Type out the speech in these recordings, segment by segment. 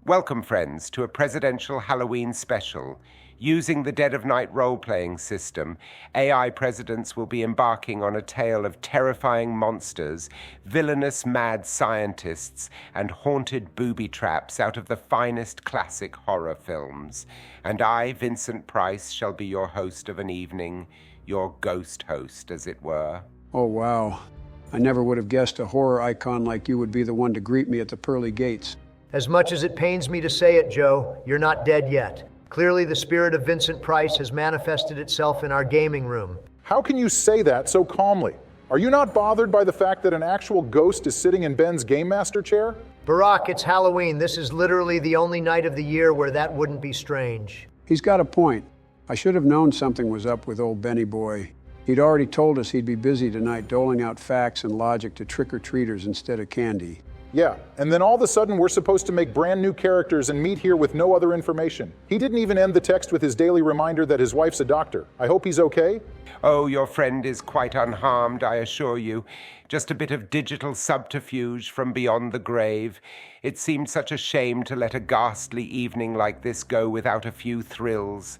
Welcome, friends, to a presidential Halloween special. Using the Dead of Night role-playing system, AI presidents will be embarking on a tale of terrifying monsters, villainous mad scientists, and haunted booby traps out of the finest classic horror films. And I, Vincent Price, shall be your host of an evening, your ghost host, as it were. Oh, wow. I never would have guessed a horror icon like you would be the one to greet me at the pearly gates. As much as it pains me to say it, Joe, you're not dead yet. Clearly, the spirit of Vincent Price has manifested itself in our gaming room. How can you say that so calmly? Are you not bothered by the fact that an actual ghost is sitting in Ben's Game Master chair? Barack, it's Halloween. This is literally the only night of the year where that wouldn't be strange. He's got a point. I should have known something was up with old Benny boy. He'd already told us he'd be busy tonight doling out facts and logic to trick-or-treaters instead of candy. Yeah, and then all of a sudden we're supposed to make brand new characters and meet here with no other information. He didn't even end the text with his daily reminder that his wife's a doctor. I hope he's okay. Oh, your friend is quite unharmed, I assure you. Just a bit of digital subterfuge from beyond the grave. It seemed such a shame to let a ghastly evening like this go without a few thrills.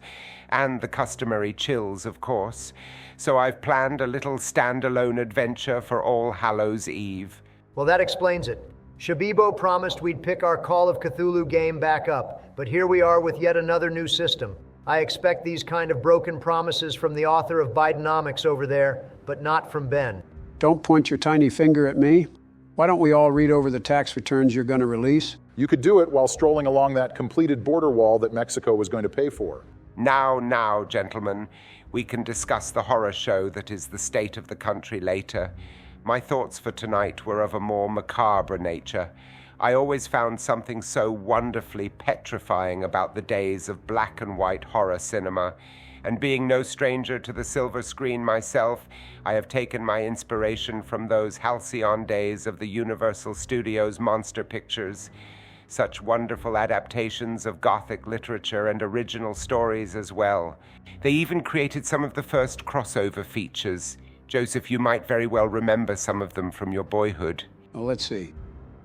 And the customary chills, of course. So I've planned a little standalone adventure for All Hallows Eve. Well, that explains it. Shabibo promised we'd pick our Call of Cthulhu game back up, but here we are with yet another new system. I expect these kind of broken promises from the author of Bidenomics over there, but not from Ben. Don't point your tiny finger at me. Why don't we all read over the tax returns you're going to release? You could do it while strolling along that completed border wall that Mexico was going to pay for. Now, gentlemen, we can discuss the horror show that is the state of the country later. My thoughts for tonight were of a more macabre nature. I always found something so wonderfully petrifying about the days of black and white horror cinema, and being no stranger to the silver screen myself, I have taken my inspiration from those halcyon days of the Universal Studios monster pictures. Such wonderful adaptations of Gothic literature and original stories as well. They even created some of the first crossover features. Joseph, you might very well remember some of them from your boyhood. Well, let's see.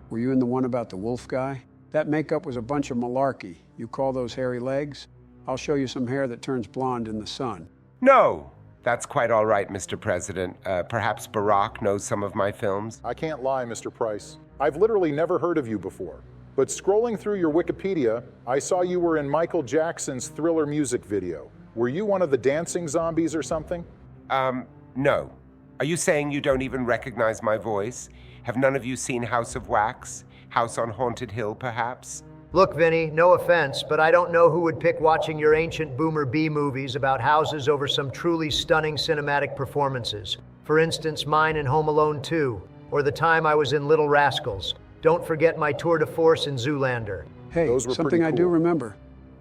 Were you in the one about the wolf guy? That makeup was a bunch of malarkey. You call those hairy legs? I'll show you some hair that turns blonde in the sun. No, that's quite all right, Mr. President. Perhaps Barack knows some of my films. I can't lie, Mr. Price. I've literally never heard of you before. But scrolling through your Wikipedia, I saw you were in Michael Jackson's Thriller music video. Were you one of the dancing zombies or something? No. Are you saying you don't even recognize my voice? Have none of you seen House of Wax? House on Haunted Hill, perhaps? Look, Vinny, no offense, but I don't know who would pick watching your ancient Boomer B movies about houses over some truly stunning cinematic performances. For instance, mine in Home Alone 2, or the time I was in Little Rascals. Don't forget my tour de force in Zoolander. Hey, Those were something pretty I cool. do remember.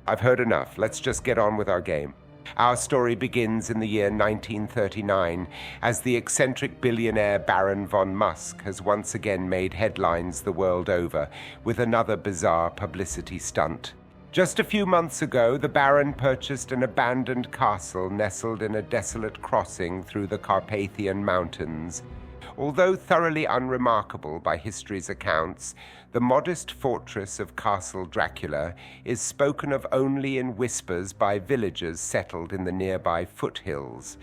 I've heard enough. Let's just get on with our game. Our story begins in the year 1939, as the eccentric billionaire Baron von Musk has once again made headlines the world over with another bizarre publicity stunt. Just a few months ago, the Baron purchased an abandoned castle nestled in a desolate crossing through the Carpathian Mountains. Although thoroughly unremarkable by history's accounts, the modest fortress of Castle Dracula is spoken of only in whispers by villagers settled in the nearby foothills.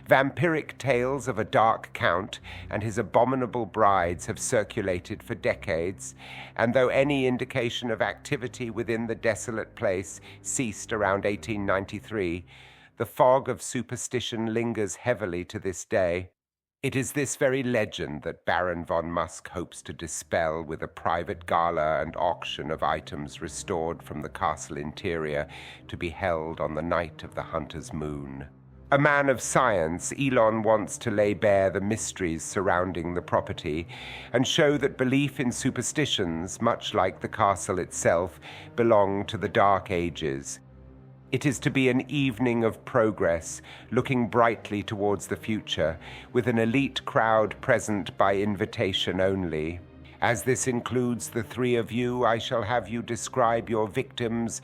Vampiric tales of a dark count and his abominable brides have circulated for decades, and though any indication of activity within the desolate place ceased around 1893, the fog of superstition lingers heavily to this day. It is this very legend that Baron von Musk hopes to dispel with a private gala and auction of items restored from the castle interior to be held on the night of the hunter's moon. A man of science, Elon wants to lay bare the mysteries surrounding the property and show that belief in superstitions, much like the castle itself, belong to the Dark Ages. It is to be an evening of progress, looking brightly towards the future, with an elite crowd present by invitation only. As this includes the three of you, I shall have you describe your victims'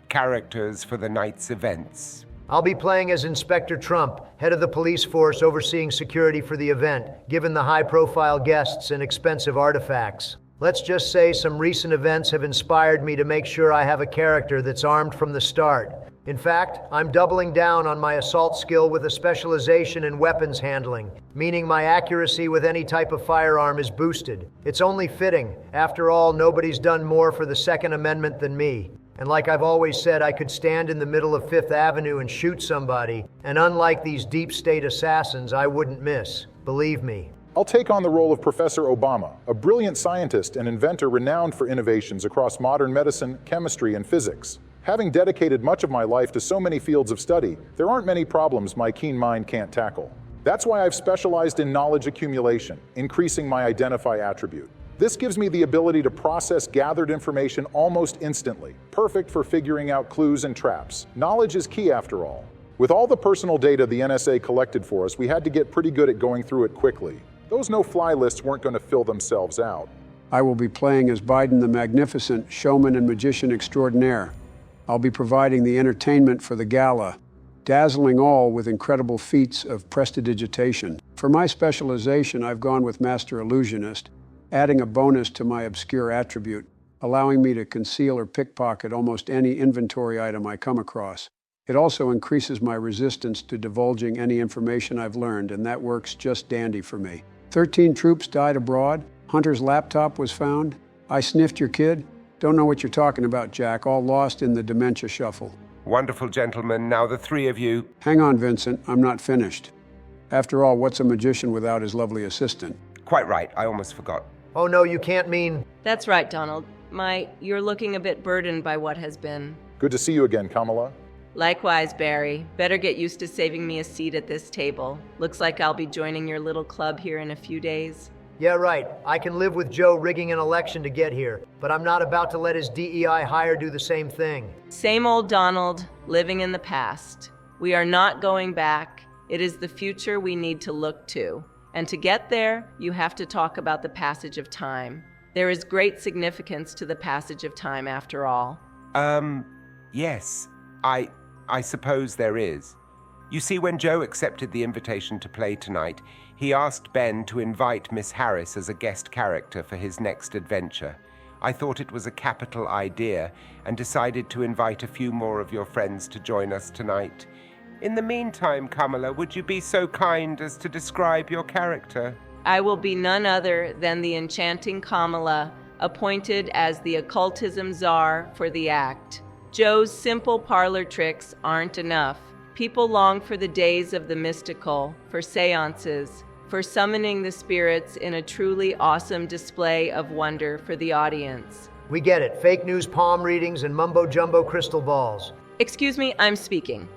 characters for the night's events. I'll be playing as Inspector Trump, head of the police force overseeing security for the event, given the high-profile guests and expensive artifacts. Let's just say some recent events have inspired me to make sure I have a character that's armed from the start. In fact, I'm doubling down on my assault skill with a specialization in weapons handling, meaning my accuracy with any type of firearm is boosted. It's only fitting. After all, nobody's done more for the Second Amendment than me. And like I've always said, I could stand in the middle of Fifth Avenue and shoot somebody, and unlike these deep state assassins, I wouldn't miss. Believe me. I'll take on the role of Professor Obama, a brilliant scientist and inventor renowned for innovations across modern medicine, chemistry, and physics. Having dedicated much of my life to so many fields of study, there aren't many problems my keen mind can't tackle. That's why I've specialized in knowledge accumulation, increasing my identify attribute. This gives me the ability to process gathered information almost instantly, perfect for figuring out clues and traps. Knowledge is key after all. With all the personal data the NSA collected for us, we had to get pretty good at going through it quickly. Those no-fly lists weren't going to fill themselves out. I will be playing as Biden the Magnificent, showman and magician extraordinaire. I'll be providing the entertainment for the Gala, dazzling all with incredible feats of prestidigitation. For my specialization, I've gone with Master Illusionist, adding a bonus to my obscure attribute, allowing me to conceal or pickpocket almost any inventory item I come across. It also increases my resistance to divulging any information I've learned, and that works just dandy for me. 13 troops died abroad. Hunter's laptop was found. I sniffed your kid. Don't know what you're talking about, Jack. All lost in the dementia shuffle. Wonderful, gentlemen. Now the three of you. Hang on, Vincent. I'm not finished. After all, what's a magician without his lovely assistant? Quite right. I almost forgot. Oh no, you can't mean... That's right, Donald. You're looking a bit burdened by what has been. Good to see you again, Kamala. Likewise, Barry. Better get used to saving me a seat at this table. Looks like I'll be joining your little club here in a few days. Yeah, right. I can live with Joe rigging an election to get here, but I'm not about to let his DEI hire do the same thing. Same old Donald, living in the past. We are not going back. It is the future we need to look to. And to get there, you have to talk about the passage of time. There is great significance to the passage of time, after all. Yes. I suppose there is. You see, when Joe accepted the invitation to play tonight, he asked Ben to invite Miss Harris as a guest character for his next adventure. I thought it was a capital idea and decided to invite a few more of your friends to join us tonight. In the meantime, Kamala, would you be so kind as to describe your character? I will be none other than the enchanting Kamala, appointed as the occultism czar for the act. Joe's simple parlor tricks aren't enough. People long for the days of the mystical, for seances, for summoning the spirits in a truly awesome display of wonder for the audience. We get it. Fake news palm readings and mumbo-jumbo crystal balls. Excuse me, I'm speaking.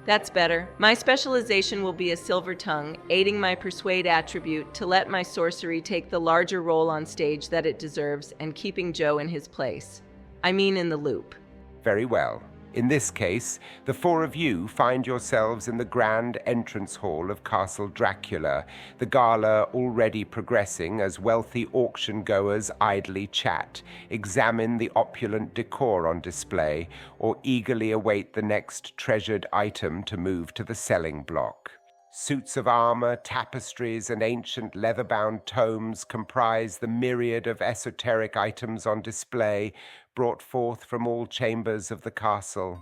That's better. My specialization will be a silver tongue, aiding my persuade attribute to let my sorcery take the larger role on stage that it deserves and keeping Joe in his place. In the loop. Very well. In this case, the four of you find yourselves in the grand entrance hall of Castle Dracula, the gala already progressing as wealthy auction-goers idly chat, examine the opulent decor on display, or eagerly await the next treasured item to move to the selling block. Suits of armor, tapestries, and ancient leather-bound tomes comprise the myriad of esoteric items on display brought forth from all chambers of the castle.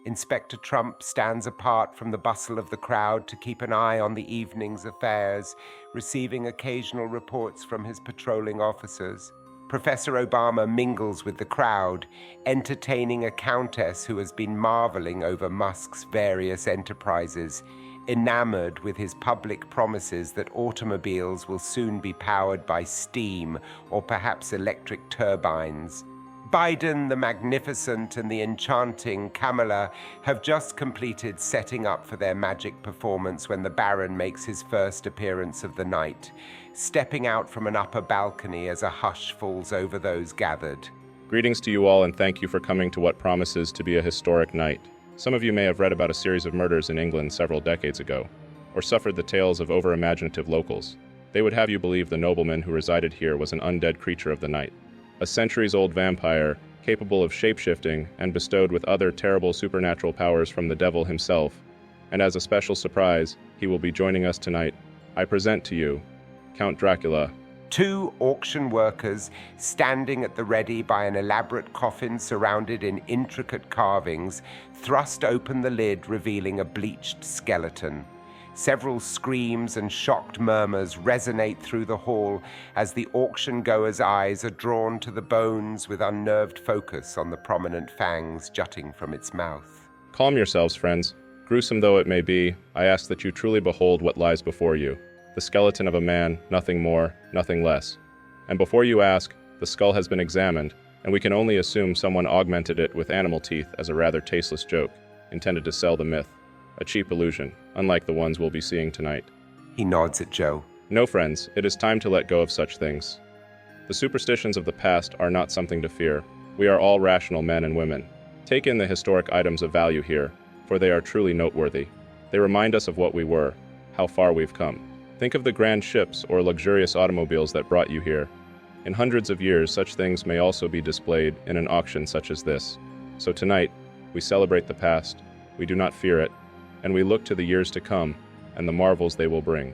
Inspector Trump stands apart from the bustle of the crowd to keep an eye on the evening's affairs, receiving occasional reports from his patrolling officers. Professor Obama mingles with the crowd, entertaining a countess who has been marveling over Musk's various enterprises, enamored with his public promises that automobiles will soon be powered by steam or perhaps electric turbines. Biden the Magnificent and the enchanting Kamala have just completed setting up for their magic performance when the Baron makes his first appearance of the night, stepping out from an upper balcony as a hush falls over those gathered. Greetings to you all, and thank you for coming to what promises to be a historic night. Some of you may have read about a series of murders in England several decades ago, or suffered the tales of over-imaginative locals. They would have you believe the nobleman who resided here was an undead creature of the night, a centuries-old vampire capable of shape-shifting and bestowed with other terrible supernatural powers from the devil himself. And as a special surprise, he will be joining us tonight. I present to you Count Dracula, Two auction workers, standing at the ready by an elaborate coffin surrounded in intricate carvings, thrust open the lid, revealing a bleached skeleton. Several screams and shocked murmurs resonate through the hall as the auction-goer's eyes are drawn to the bones with unnerved focus on the prominent fangs jutting from its mouth. Calm yourselves, friends. Gruesome though it may be, I ask that you truly behold what lies before you. The skeleton of a man, nothing more, nothing less. And before you ask, the skull has been examined, and we can only assume someone augmented it with animal teeth as a rather tasteless joke, intended to sell the myth. A cheap illusion, unlike the ones we'll be seeing tonight. He nods at Joe. No, friends, it is time to let go of such things. The superstitions of the past are not something to fear. We are all rational men and women. Take in the historic items of value here, for they are truly noteworthy. They remind us of what we were, how far we've come. Think of the grand ships or luxurious automobiles that brought you here. In hundreds of years, such things may also be displayed in an auction such as this. So tonight, we celebrate the past, we do not fear it, and we look to the years to come and the marvels they will bring.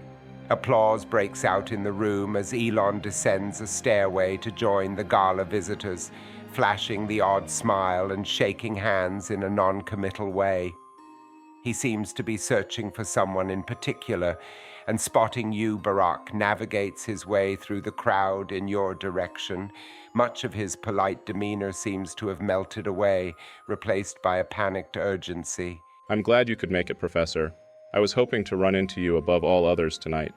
Applause breaks out in the room as Elon descends a stairway to join the Gala visitors, flashing the odd smile and shaking hands in a non-committal way. He seems to be searching for someone in particular, and spotting you, Barack, navigates his way through the crowd in your direction. Much of his polite demeanor seems to have melted away, replaced by a panicked urgency. I'm glad you could make it, Professor. I was hoping to run into you above all others tonight.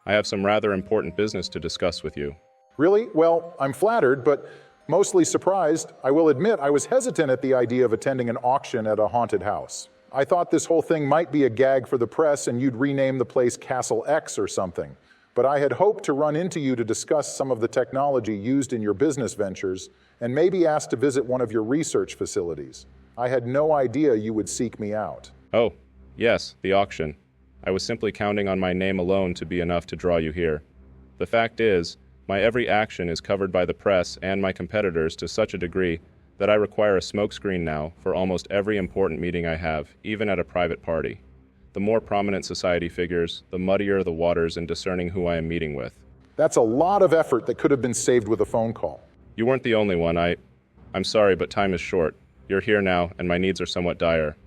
I have some rather important business to discuss with you. Really? Well, I'm flattered, but mostly surprised. I will admit I was hesitant at the idea of attending an auction at a haunted house. I thought this whole thing might be a gag for the press and you'd rename the place Castle X or something. But I had hoped to run into you to discuss some of the technology used in your business ventures and maybe ask to visit one of your research facilities. I had no idea you would seek me out. Oh, yes, the auction. I was simply counting on my name alone to be enough to draw you here. The fact is, my every action is covered by the press and my competitors to such a degree that I require a smokescreen now for almost every important meeting I have, even at a private party. The more prominent society figures, the muddier the waters in discerning who I am meeting with. That's a lot of effort that could have been saved with a phone call. You weren't the only one. I'm sorry, but time is short. You're here now, and my needs are somewhat dire.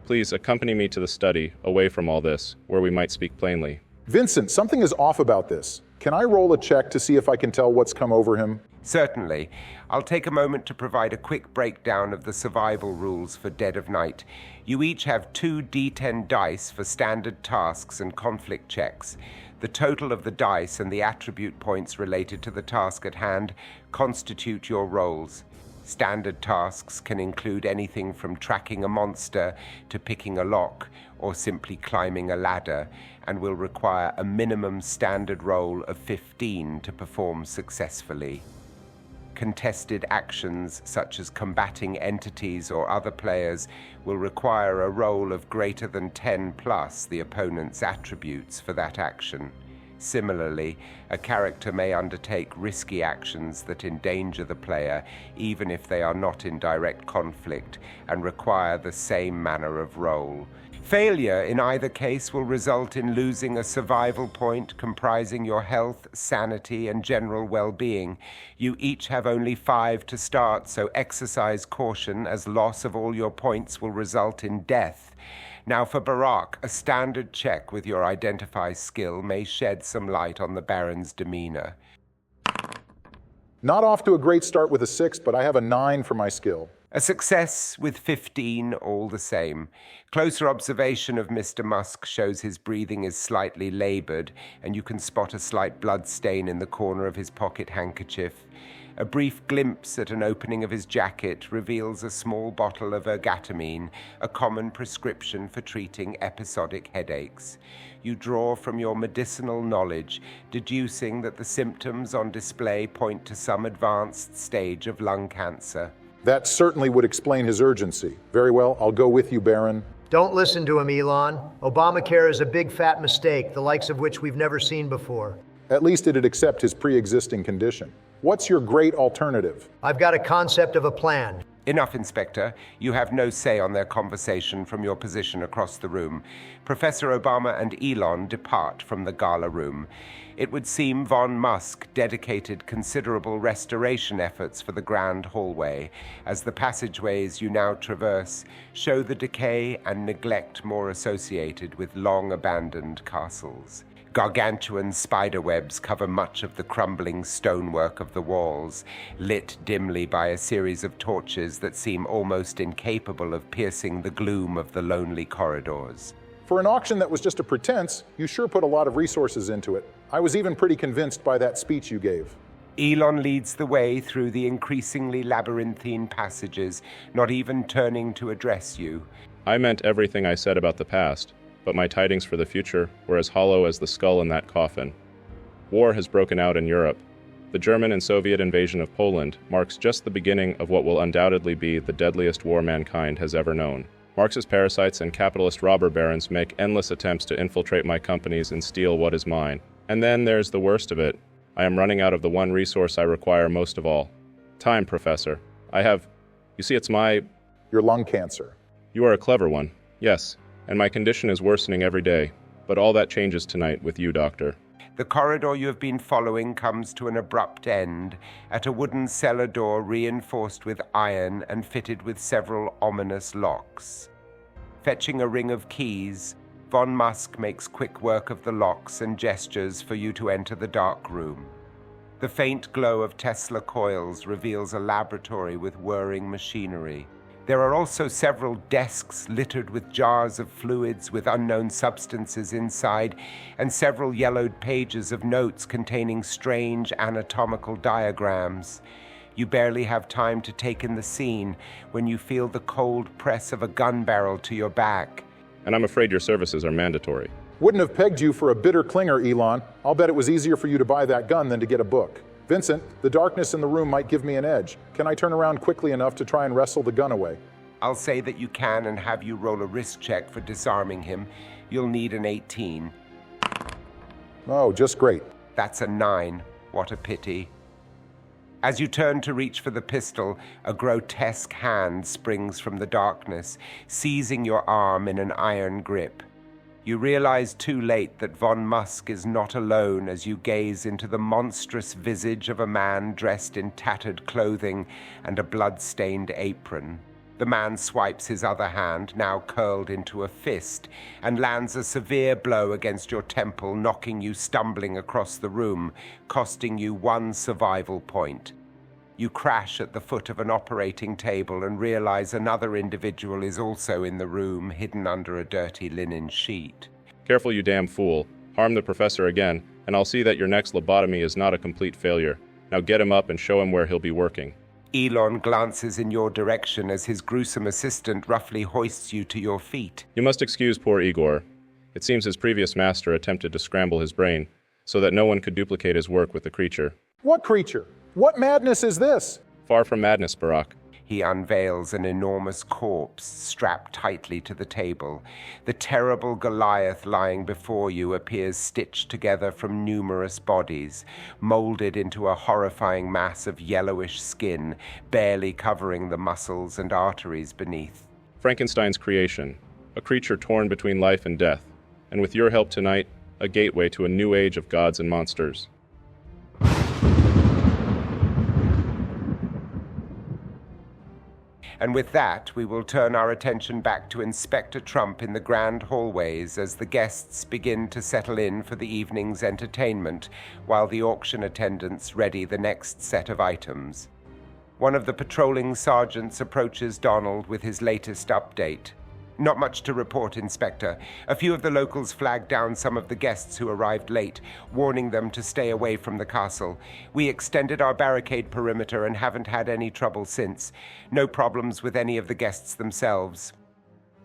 Please accompany me to the study, away from all this, where we might speak plainly. Vincent, something is off about this. Can I roll a check to see if I can tell what's come over him? Certainly. I'll take a moment to provide a quick breakdown of the survival rules for Dead of Night. You each have 2 D10 dice for standard tasks and conflict checks. The total of the dice and the attribute points related to the task at hand constitute your rolls. Standard tasks can include anything from tracking a monster to picking a lock or simply climbing a ladder, and will require a minimum standard roll of 15 to perform successfully. Contested actions such as combating entities or other players will require a roll of greater than 10 plus the opponent's attributes for that action. Similarly, a character may undertake risky actions that endanger the player, even if they are not in direct conflict, and require the same manner of roll. Failure in either case will result in losing a survival point comprising your health, sanity, and general well-being. You each have only 5 to start, so exercise caution, as loss of all your points will result in death. Now for Barack, a standard check with your identify skill may shed some light on the Baron's demeanor. Not off to a great start with a 6, but I have a 9 for my skill. A success with 15 all the same. Closer observation of Mr. Musk shows his breathing is slightly labored, and you can spot a slight blood stain in the corner of his pocket handkerchief. A brief glimpse at an opening of his jacket reveals a small bottle of ergatamine, a common prescription for treating episodic headaches. You draw from your medicinal knowledge, deducing that the symptoms on display point to some advanced stage of lung cancer. That certainly would explain his urgency. Very well, I'll go with you, Baron. Don't listen to him, Elon. Obamacare is a big fat mistake, the likes of which we've never seen before. At least it'd accept his pre-existing condition. What's your great alternative? I've got a concept of a plan. Enough, Inspector. You have no say on their conversation from your position across the room. Professor Obama and Elon depart from the gala room. It would seem von Musk dedicated considerable restoration efforts for the grand hallway, as the passageways you now traverse show the decay and neglect more associated with long-abandoned castles. Gargantuan spiderwebs cover much of the crumbling stonework of the walls, lit dimly by a series of torches that seem almost incapable of piercing the gloom of the lonely corridors. For an auction that was just a pretense, you sure put a lot of resources into it. I was even pretty convinced by that speech you gave. Elon leads the way through the increasingly labyrinthine passages, not even turning to address you. I meant everything I said about the past, but my tidings for the future were as hollow as the skull in that coffin. War has broken out in Europe. The German and Soviet invasion of Poland marks just the beginning of what will undoubtedly be the deadliest war mankind has ever known. Marxist parasites and capitalist robber barons make endless attempts to infiltrate my companies and steal what is mine. And then there's the worst of it. I am running out of the one resource I require most of all. Time, Professor. You see, it's Your lung cancer. You are a clever one, yes, and my condition is worsening every day. But all that changes tonight with you, Doctor. The corridor you have been following comes to an abrupt end at a wooden cellar door reinforced with iron and fitted with several ominous locks. Fetching a ring of keys, von Musk makes quick work of the locks and gestures for you to enter the dark room. The faint glow of Tesla coils reveals a laboratory with whirring machinery. There are also several desks littered with jars of fluids with unknown substances inside, and several yellowed pages of notes containing strange anatomical diagrams. You barely have time to take in the scene when you feel the cold press of a gun barrel to your back. And I'm afraid your services are mandatory. Wouldn't have pegged you for a bitter clinger, Elon. I'll bet it was easier for you to buy that gun than to get a book. Vincent, the darkness in the room might give me an edge. Can I turn around quickly enough to try and wrestle the gun away? I'll say that you can and have you roll a risk check for disarming him. You'll need an 18. Oh, just great. That's a 9. What a pity. As you turn to reach for the pistol, a grotesque hand springs from the darkness, seizing your arm in an iron grip. You realize too late that von Musk is not alone as you gaze into the monstrous visage of a man dressed in tattered clothing and a blood-stained apron. The man swipes his other hand, now curled into a fist, and lands a severe blow against your temple, knocking you stumbling across the room, costing you 1 survival point. You crash at the foot of an operating table and realize another individual is also in the room, hidden under a dirty linen sheet. Careful, you damn fool. Harm the professor again, and I'll see that your next lobotomy is not a complete failure. Now get him up and show him where he'll be working. Elon glances in your direction as his gruesome assistant roughly hoists you to your feet. You must excuse poor Igor. It seems his previous master attempted to scramble his brain so that no one could duplicate his work with the creature. What creature? What madness is this? Far from madness, Barack. He unveils an enormous corpse strapped tightly to the table. The terrible Goliath lying before you appears stitched together from numerous bodies, molded into a horrifying mass of yellowish skin, barely covering the muscles and arteries beneath. Frankenstein's creation, a creature torn between life and death, and with your help tonight, a gateway to a new age of gods and monsters. And with that, we will turn our attention back to Inspector Trump in the grand hallways as the guests begin to settle in for the evening's entertainment, while the auction attendants ready the next set of items. One of the patrolling sergeants approaches Donald with his latest update. Not much to report, Inspector. A few of the locals flagged down some of the guests who arrived late, warning them to stay away from the castle. We extended our barricade perimeter and haven't had any trouble since. No problems with any of the guests themselves.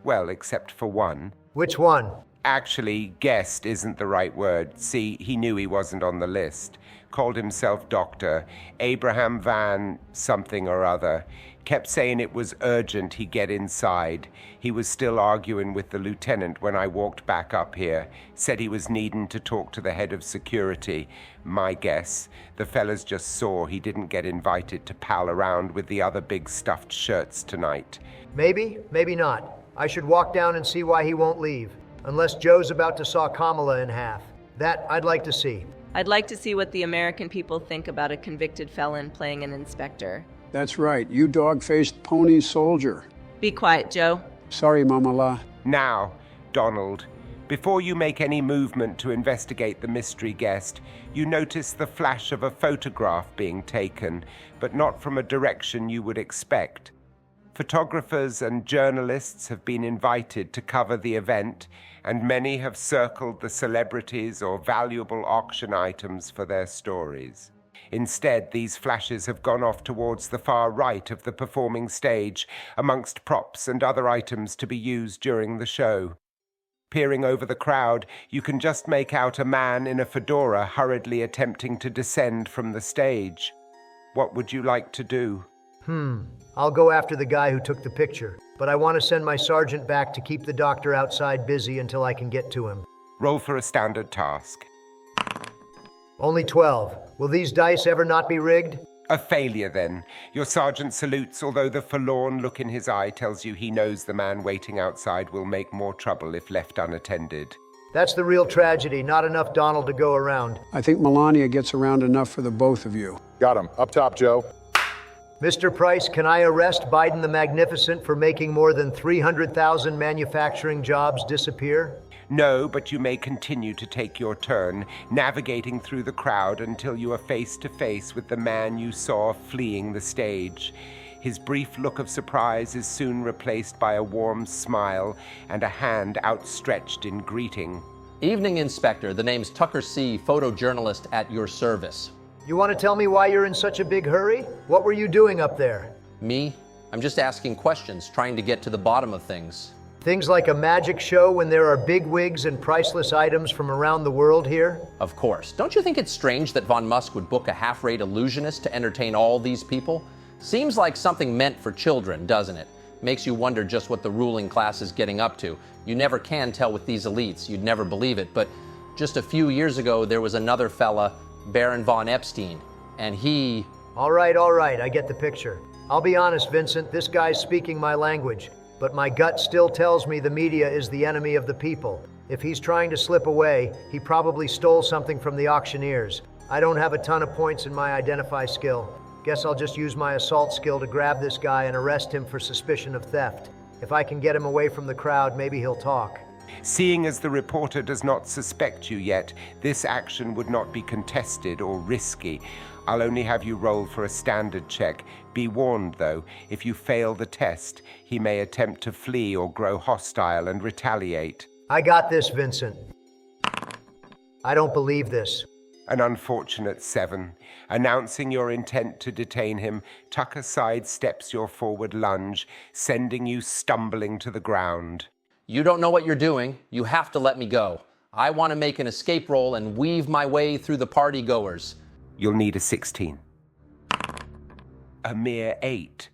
Well, except for one. Which one? Actually, guest isn't the right word. See, he knew he wasn't on the list. Called himself Doctor Abraham Van something or other. Kept saying it was urgent he get inside. He was still arguing with the lieutenant when I walked back up here. Said he was needing to talk to the head of security. My guess, the fellas just saw he didn't get invited to pal around with the other big stuffed shirts tonight. Maybe, maybe not. I should walk down and see why he won't leave. Unless Joe's about to saw Kamala in half. That I'd like to see. I'd like to see what the American people think about a convicted felon playing an inspector. That's right, you dog-faced pony soldier. Be quiet, Joe. Sorry, Mama La. Now, Donald, before you make any movement to investigate the mystery guest, you notice the flash of a photograph being taken, but not from a direction you would expect. Photographers and journalists have been invited to cover the event, and many have circled the celebrities or valuable auction items for their stories. Instead, these flashes have gone off towards the far right of the performing stage, amongst props and other items to be used during the show. Peering over the crowd, you can just make out a man in a fedora hurriedly attempting to descend from the stage. What would you like to do? I'll go after the guy who took the picture, but I want to send my sergeant back to keep the doctor outside busy until I can get to him. Roll for a standard task. Only 12. Will these dice ever not be rigged? A failure, then. Your sergeant salutes, although the forlorn look in his eye tells you he knows the man waiting outside will make more trouble if left unattended. That's the real tragedy, not enough Donald to go around. I think Melania gets around enough for the both of you. Got him. Up top, Joe. Mr. Price, can I arrest Biden the Magnificent for making more than 300,000 manufacturing jobs disappear? No, but you may continue to take your turn, navigating through the crowd until you are face to face with the man you saw fleeing the stage. His brief look of surprise is soon replaced by a warm smile and a hand outstretched in greeting. Evening, Inspector. The name's Tucker C., photojournalist at your service. You want to tell me why you're in such a big hurry? What were you doing up there? Me? I'm just asking questions, trying to get to the bottom of things. Things like a magic show when there are big wigs and priceless items from around the world here? Of course. Don't you think it's strange that Von Musk would book a half-rate illusionist to entertain all these people? Seems like something meant for children, doesn't it? Makes you wonder just what the ruling class is getting up to. You never can tell with these elites. You'd never believe it. But just a few years ago, there was another fella, Baron von Epstein, and he... All right, I get the picture. I'll be honest, Vincent, this guy's speaking my language, but my gut still tells me the media is the enemy of the people. If he's trying to slip away, he probably stole something from the auctioneers. I don't have a ton of points in my identify skill. Guess I'll just use my assault skill to grab this guy and arrest him for suspicion of theft. If I can get him away from the crowd, maybe he'll talk. Seeing as the reporter does not suspect you yet, this action would not be contested or risky. I'll only have you roll for a standard check. Be warned, though, if you fail the test, he may attempt to flee or grow hostile and retaliate. I got this, Vincent. I don't believe this. An unfortunate 7. Announcing your intent to detain him, Tucker sidesteps your forward lunge, sending you stumbling to the ground. You don't know what you're doing. You have to let me go. I want to make an escape roll and weave my way through the party goers. You'll need a 16. A mere 8.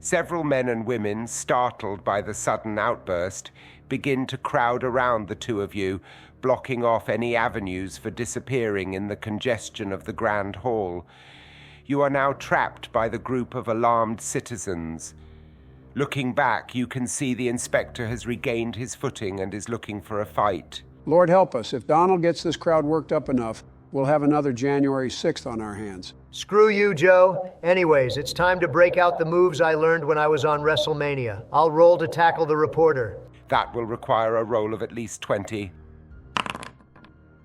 Several men and women, startled by the sudden outburst, begin to crowd around the two of you, blocking off any avenues for disappearing in the congestion of the Grand Hall. You are now trapped by the group of alarmed citizens. Looking back, you can see the inspector has regained his footing and is looking for a fight. Lord help us, if Donald gets this crowd worked up enough, we'll have another January 6th on our hands. Screw you, Joe. Anyways, it's time to break out the moves I learned when I was on WrestleMania. I'll roll to tackle the reporter. That will require a roll of at least 20.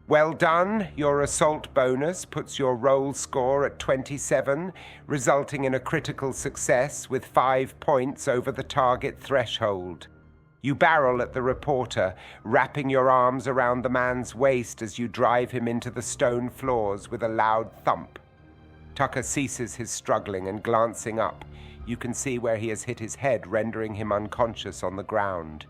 Well done. Your assault bonus puts your roll score at 27, resulting in a critical success with 5 points over the target threshold. You barrel at the reporter, wrapping your arms around the man's waist as you drive him into the stone floors with a loud thump. Tucker ceases his struggling and glancing up. You can see where he has hit his head, rendering him unconscious on the ground.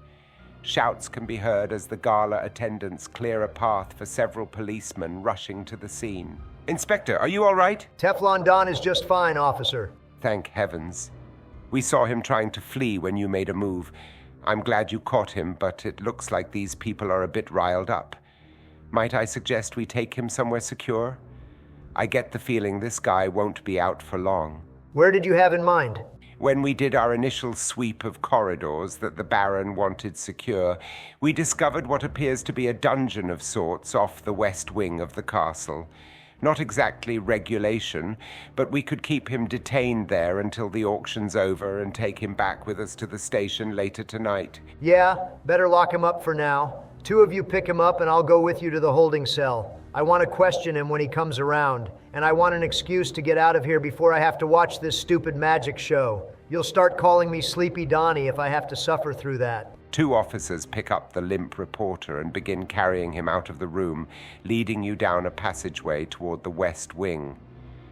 Shouts can be heard as the Gala attendants clear a path for several policemen rushing to the scene. Inspector, are you all right? Teflon Don is just fine, officer. Thank heavens. We saw him trying to flee when you made a move. I'm glad you caught him, but it looks like these people are a bit riled up. Might I suggest we take him somewhere secure? I get the feeling this guy won't be out for long. Where did you have in mind? When we did our initial sweep of corridors that the Baron wanted secure, we discovered what appears to be a dungeon of sorts off the west wing of the castle. Not exactly regulation, but we could keep him detained there until the auction's over and take him back with us to the station later tonight. Yeah, better lock him up for now. 2 of you pick him up and I'll go with you to the holding cell. I want to question him when he comes around, and I want an excuse to get out of here before I have to watch this stupid magic show. You'll start calling me Sleepy Donnie if I have to suffer through that. 2 officers pick up the limp reporter and begin carrying him out of the room, leading you down a passageway toward the west wing.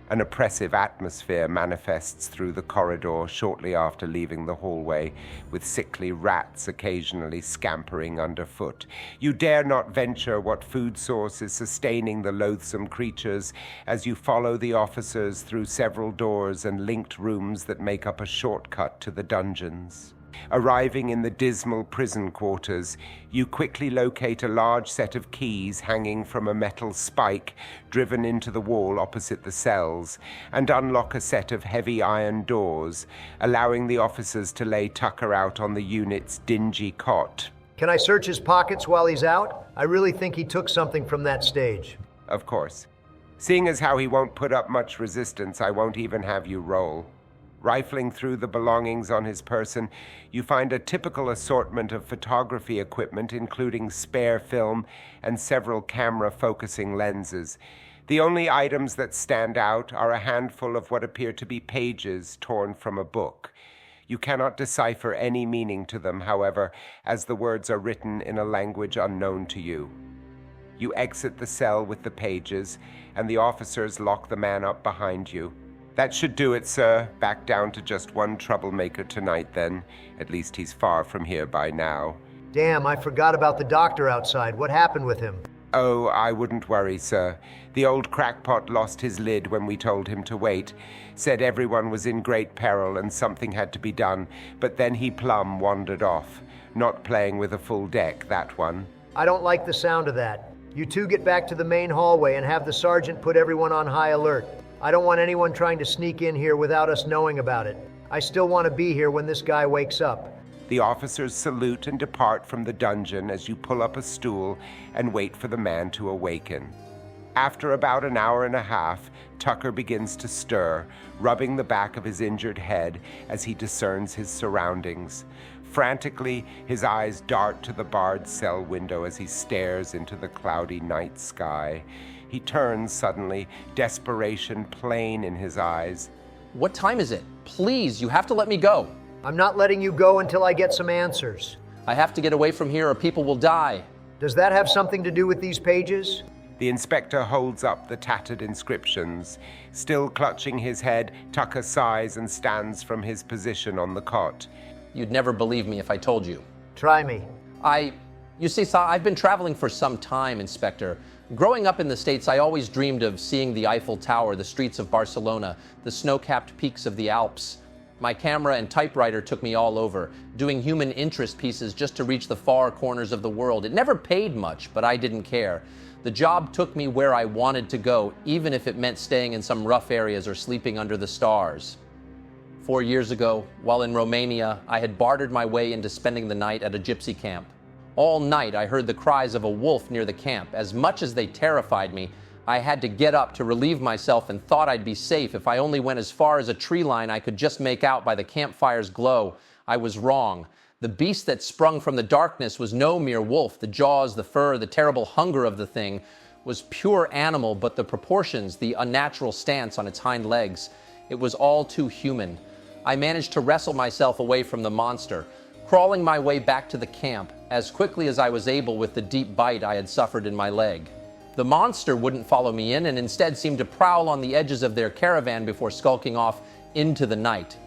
An oppressive atmosphere manifests through the corridor shortly after leaving the hallway, with sickly rats occasionally scampering underfoot. You dare not venture what food source is sustaining the loathsome creatures as you follow the officers through several doors and linked rooms that make up a shortcut to the dungeons. Arriving in the dismal prison quarters, you quickly locate a large set of keys hanging from a metal spike driven into the wall opposite the cells, and unlock a set of heavy iron doors, allowing the officers to lay Tucker out on the unit's dingy cot. Can I search his pockets while he's out? I really think he took something from that stage. Of course. Seeing as how he won't put up much resistance, I won't even have you roll. Rifling through the belongings on his person, you find a typical assortment of photography equipment, including spare film and several camera-focusing lenses. The only items that stand out are a handful of what appear to be pages torn from a book. You cannot decipher any meaning to them, however, as the words are written in a language unknown to you. You exit the cell with the pages, and the officers lock the man up behind you. That should do it, sir. Back down to just 1 troublemaker tonight, then. At least he's far from here by now. Damn, I forgot about the doctor outside. What happened with him? Oh, I wouldn't worry, sir. The old crackpot lost his lid when we told him to wait. Said everyone was in great peril and something had to be done, but then he plumb wandered off. Not playing with a full deck, that one. I don't like the sound of that. You 2 get back to the main hallway and have the sergeant put everyone on high alert. I don't want anyone trying to sneak in here without us knowing about it. I still want to be here when this guy wakes up. The officers salute and depart from the dungeon as you pull up a stool and wait for the man to awaken. After about an hour and a half, Tucker begins to stir, rubbing the back of his injured head as he discerns his surroundings. Frantically, his eyes dart to the barred cell window as he stares into the cloudy night sky. He turns suddenly, desperation plain in his eyes. What time is it? Please, you have to let me go. I'm not letting you go until I get some answers. I have to get away from here or people will die. Does that have something to do with these pages? The inspector holds up the tattered inscriptions. Still clutching his head, Tucker sighs and stands from his position on the cot. You'd never believe me if I told you. Try me. You see, I've been traveling for some time, Inspector. Growing up in the States, I always dreamed of seeing the Eiffel Tower, the streets of Barcelona, the snow-capped peaks of the Alps. My camera and typewriter took me all over, doing human interest pieces just to reach the far corners of the world. It never paid much, but I didn't care. The job took me where I wanted to go, even if it meant staying in some rough areas or sleeping under the stars. 4 years ago, while in Romania, I had bartered my way into spending the night at a gypsy camp. All night, I heard the cries of a wolf near the camp. As much as they terrified me, I had to get up to relieve myself and thought I'd be safe if I only went as far as a tree line I could just make out by the campfire's glow. I was wrong. The beast that sprung from the darkness was no mere wolf. The jaws, the fur, the terrible hunger of the thing was pure animal, but the proportions, the unnatural stance on its hind legs, it was all too human. I managed to wrestle myself away from the monster, crawling my way back to the camp as quickly as I was able with the deep bite I had suffered in my leg. The monster wouldn't follow me in and instead seemed to prowl on the edges of their caravan before skulking off into the night.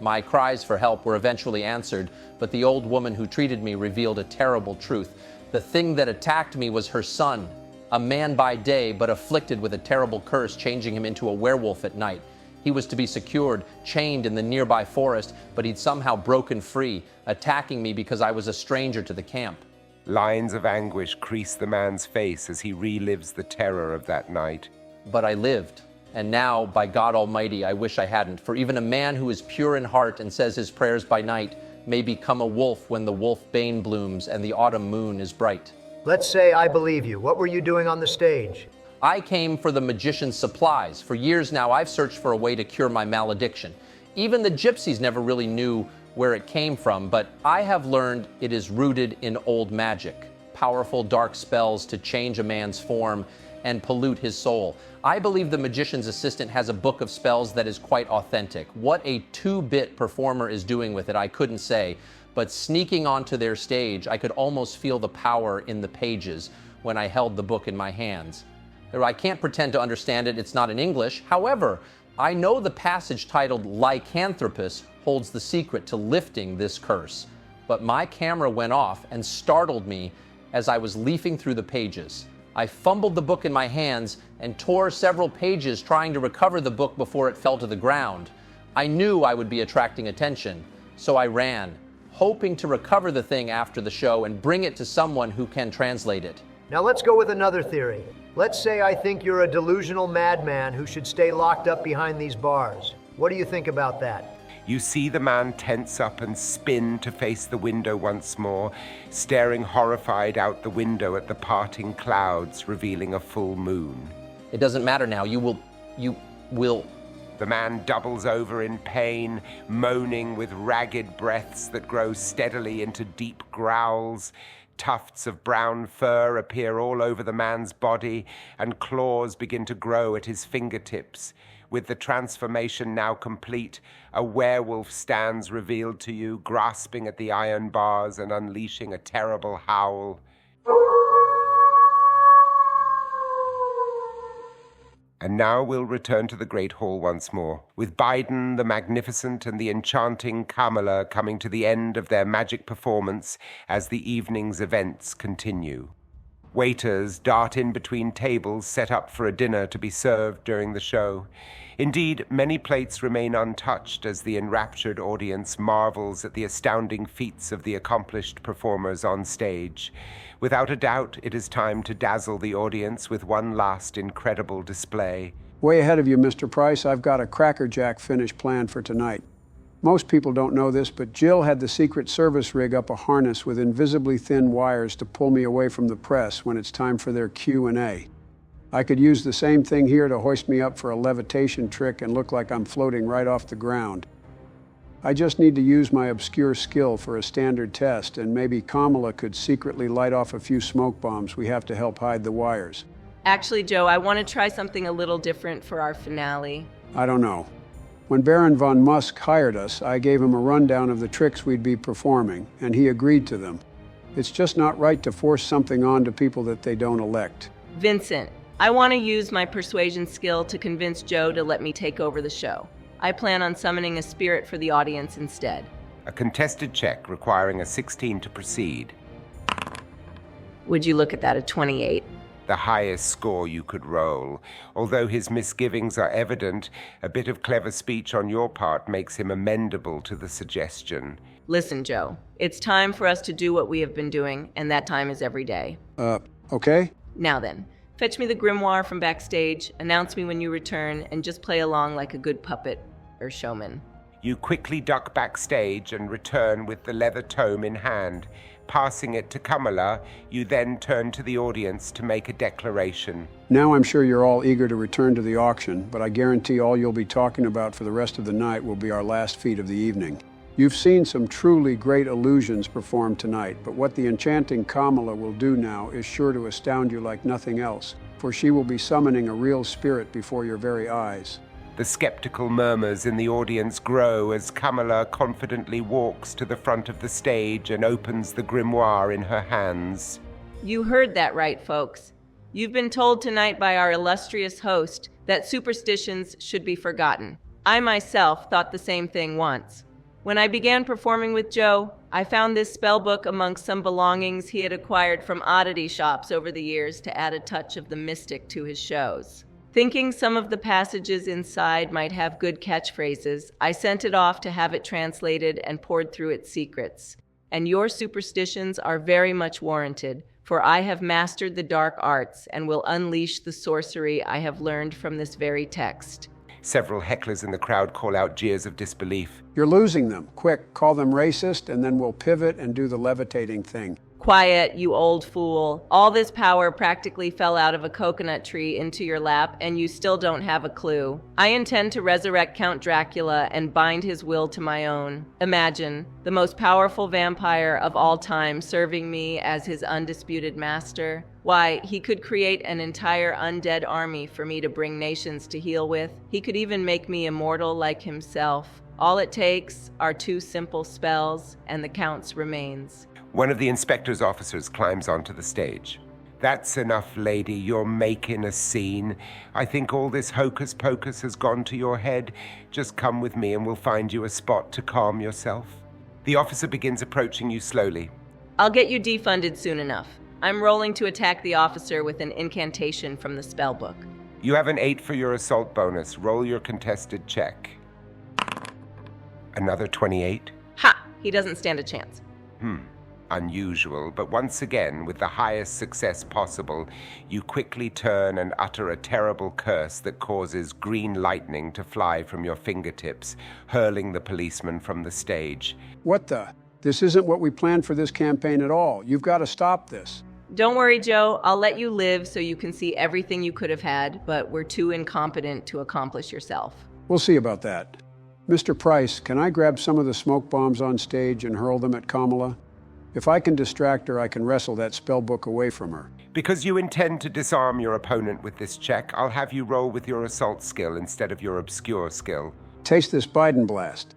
My cries for help were eventually answered, but the old woman who treated me revealed a terrible truth. The thing that attacked me was her son, a man by day but afflicted with a terrible curse changing him into a werewolf at night. He was to be secured, chained in the nearby forest, but he'd somehow broken free, attacking me because I was a stranger to the camp. Lines of anguish crease the man's face as he relives the terror of that night. But I lived. And now, by God Almighty, I wish I hadn't. For even a man who is pure in heart and says his prayers by night may become a wolf when the wolfbane blooms and the autumn moon is bright. Let's say I believe you. What were you doing on the stage? I came for the magician's supplies. For years now, I've searched for a way to cure my malediction. Even the gypsies never really knew where it came from, but I have learned it is rooted in old magic, powerful dark spells to change a man's form and pollute his soul. I believe the magician's assistant has a book of spells that is quite authentic. What a two-bit performer is doing with it, I couldn't say, but sneaking onto their stage, I could almost feel the power in the pages when I held the book in my hands. I can't pretend to understand it, it's not in English. However, I know the passage titled Lycanthropus holds the secret to lifting this curse. But my camera went off and startled me as I was leafing through the pages. I fumbled the book in my hands and tore several pages trying to recover the book before it fell to the ground. I knew I would be attracting attention, so I ran, hoping to recover the thing after the show and bring it to someone who can translate it. Now let's go with another theory. Let's say I think you're a delusional madman who should stay locked up behind these bars. What do you think about that? You see the man tense up and spin to face the window once more, staring horrified out the window at the parting clouds, revealing a full moon. It doesn't matter now. You will. The man doubles over in pain, moaning with ragged breaths that grow steadily into deep growls. Tufts of brown fur appear all over the man's body, and claws begin to grow at his fingertips. With the transformation now complete, a werewolf stands revealed to you, grasping at the iron bars and unleashing a terrible howl. And now we'll return to the Great Hall once more, with Biden the Magnificent and the enchanting Kamala coming to the end of their magic performance as the evening's events continue. Waiters dart in between tables set up for a dinner to be served during the show. Indeed, many plates remain untouched as the enraptured audience marvels at the astounding feats of the accomplished performers on stage. Without a doubt, it is time to dazzle the audience with one last incredible display. Way ahead of you, Mr. Price. I've got a crackerjack finish planned for tonight. Most people don't know this, but Jill had the Secret Service rig up a harness with invisibly thin wires to pull me away from the press when it's time for their Q&A. I could use the same thing here to hoist me up for a levitation trick and look like I'm floating right off the ground. I just need to use my obscure skill for a standard test, and maybe Kamala could secretly light off a few smoke bombs. We have to help hide the wires. Actually, Joe, I want to try something a little different for our finale. I don't know. When Baron von Musk hired us, I gave him a rundown of the tricks we'd be performing, and he agreed to them. It's just not right to force something on to people that they don't elect. Vincent, I want to use my persuasion skill to convince Joe to let me take over the show. I plan on summoning a spirit for the audience instead. A contested check requiring a 16 to proceed. Would you look at that, a 28? The highest score you could roll. Although his misgivings are evident, a bit of clever speech on your part makes him amendable to the suggestion. Listen, Joe, it's time for us to do what we have been doing, and that time is every day. Okay? Now then, fetch me the grimoire from backstage, announce me when you return, and just play along like a good puppet or showman. You quickly duck backstage and return with the leather tome in hand. Passing it to Kamala, you then turn to the audience to make a declaration. Now I'm sure you're all eager to return to the auction, but I guarantee all you'll be talking about for the rest of the night will be our last feat of the evening. You've seen some truly great illusions performed tonight, but what the enchanting Kamala will do now is sure to astound you like nothing else, for she will be summoning a real spirit before your very eyes. The skeptical murmurs in the audience grow as Kamala confidently walks to the front of the stage and opens the grimoire in her hands. You heard that right, folks. You've been told tonight by our illustrious host that superstitions should be forgotten. I myself thought the same thing once. When I began performing with Joe, I found this spellbook amongst some belongings he had acquired from oddity shops over the years to add a touch of the mystic to his shows. Thinking some of the passages inside might have good catchphrases, I sent it off to have it translated and poured through its secrets. And your superstitions are very much warranted, for I have mastered the dark arts and will unleash the sorcery I have learned from this very text. Several hecklers in the crowd call out jeers of disbelief. You're losing them. Quick, call them racist, and then we'll pivot and do the levitating thing. Quiet, you old fool. All this power practically fell out of a coconut tree into your lap, and you still don't have a clue. I intend to resurrect Count Dracula and bind his will to my own. Imagine, the most powerful vampire of all time serving me as his undisputed master. Why, he could create an entire undead army for me to bring nations to heal with. He could even make me immortal like himself. All it takes are 2 simple spells, and the Count's remains. One of the inspector's officers climbs onto the stage. That's enough, lady. You're making a scene. I think all this hocus pocus has gone to your head. Just come with me and we'll find you a spot to calm yourself. The officer begins approaching you slowly. I'll get you defunded soon enough. I'm rolling to attack the officer with an incantation from the spellbook. You have an 8 for your assault bonus. Roll your contested check. Another 28? Ha! He doesn't stand a chance. Unusual, but once again, with the highest success possible, you quickly turn and utter a terrible curse that causes green lightning to fly from your fingertips, hurling the policeman from the stage. What the? This isn't what we planned for this campaign at all. You've got to stop this. Don't worry, Joe. I'll let you live so you can see everything you could have had, but we're too incompetent to accomplish yourself. We'll see about that. Mr. Price, can I grab some of the smoke bombs on stage and hurl them at Kamala? If I can distract her, I can wrestle that spellbook away from her. Because you intend to disarm your opponent with this check, I'll have you roll with your assault skill instead of your obscure skill. Taste this Biden blast.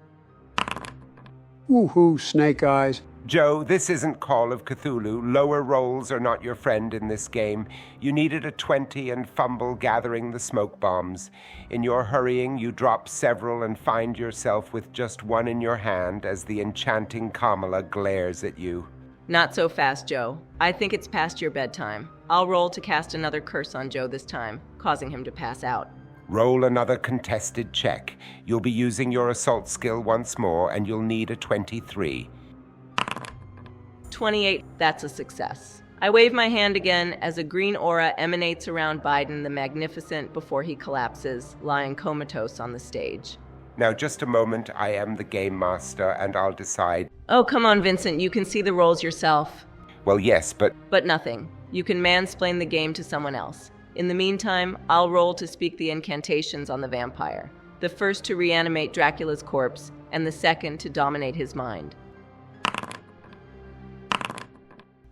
Woohoo, snake eyes. Joe, this isn't Call of Cthulhu. Lower rolls are not your friend in this game. You needed a 20 and fumble gathering the smoke bombs. In your hurrying, you drop several and find yourself with just one in your hand as the enchanting Kamala glares at you. Not so fast, Joe. I think it's past your bedtime. I'll roll to cast another curse on Joe this time, causing him to pass out. Roll another contested check. You'll be using your assault skill once more, and you'll need a 23. 28, that's a success. I wave my hand again as a green aura emanates around Biden the Magnificent before he collapses, lying comatose on the stage. Now, just a moment. I am the game master, and I'll decide. Oh, come on, Vincent. You can see the rolls yourself. Well, yes, but... But nothing. You can mansplain the game to someone else. In the meantime, I'll roll to speak the incantations on the vampire. The first to reanimate Dracula's corpse, and the second to dominate his mind.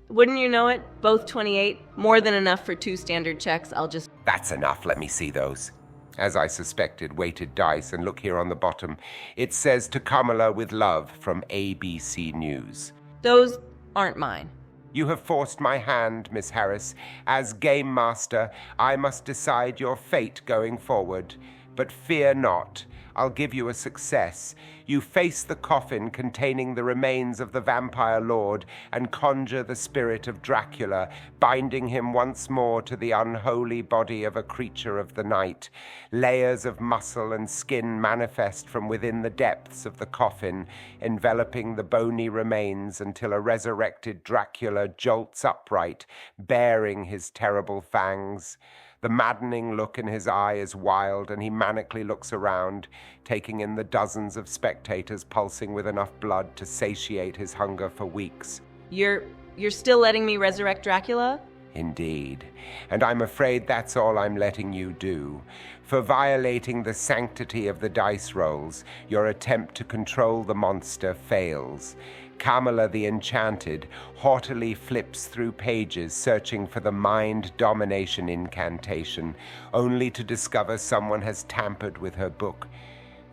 Wouldn't you know it? Both 28. More than enough for 2 standard checks. I'll just... That's enough. Let me see those. As I suspected, weighted dice, and look here on the bottom. It says to Kamala with love from ABC News. Those aren't mine. You have forced my hand, Miss Harris. As Game Master, I must decide your fate going forward. But fear not. I'll give you a success. You face the coffin containing the remains of the vampire lord and conjure the spirit of Dracula, binding him once more to the unholy body of a creature of the night. Layers of muscle and skin manifest from within the depths of the coffin, enveloping the bony remains until a resurrected Dracula jolts upright, baring his terrible fangs. The maddening look in his eye is wild, and he manically looks around, taking in the dozens of spectators pulsing with enough blood to satiate his hunger for weeks. You're still letting me resurrect Dracula? Indeed. And I'm afraid that's all I'm letting you do. For violating the sanctity of the dice rolls, your attempt to control the monster fails. Kamala the Enchanted haughtily flips through pages searching for the mind domination incantation, only to discover someone has tampered with her book.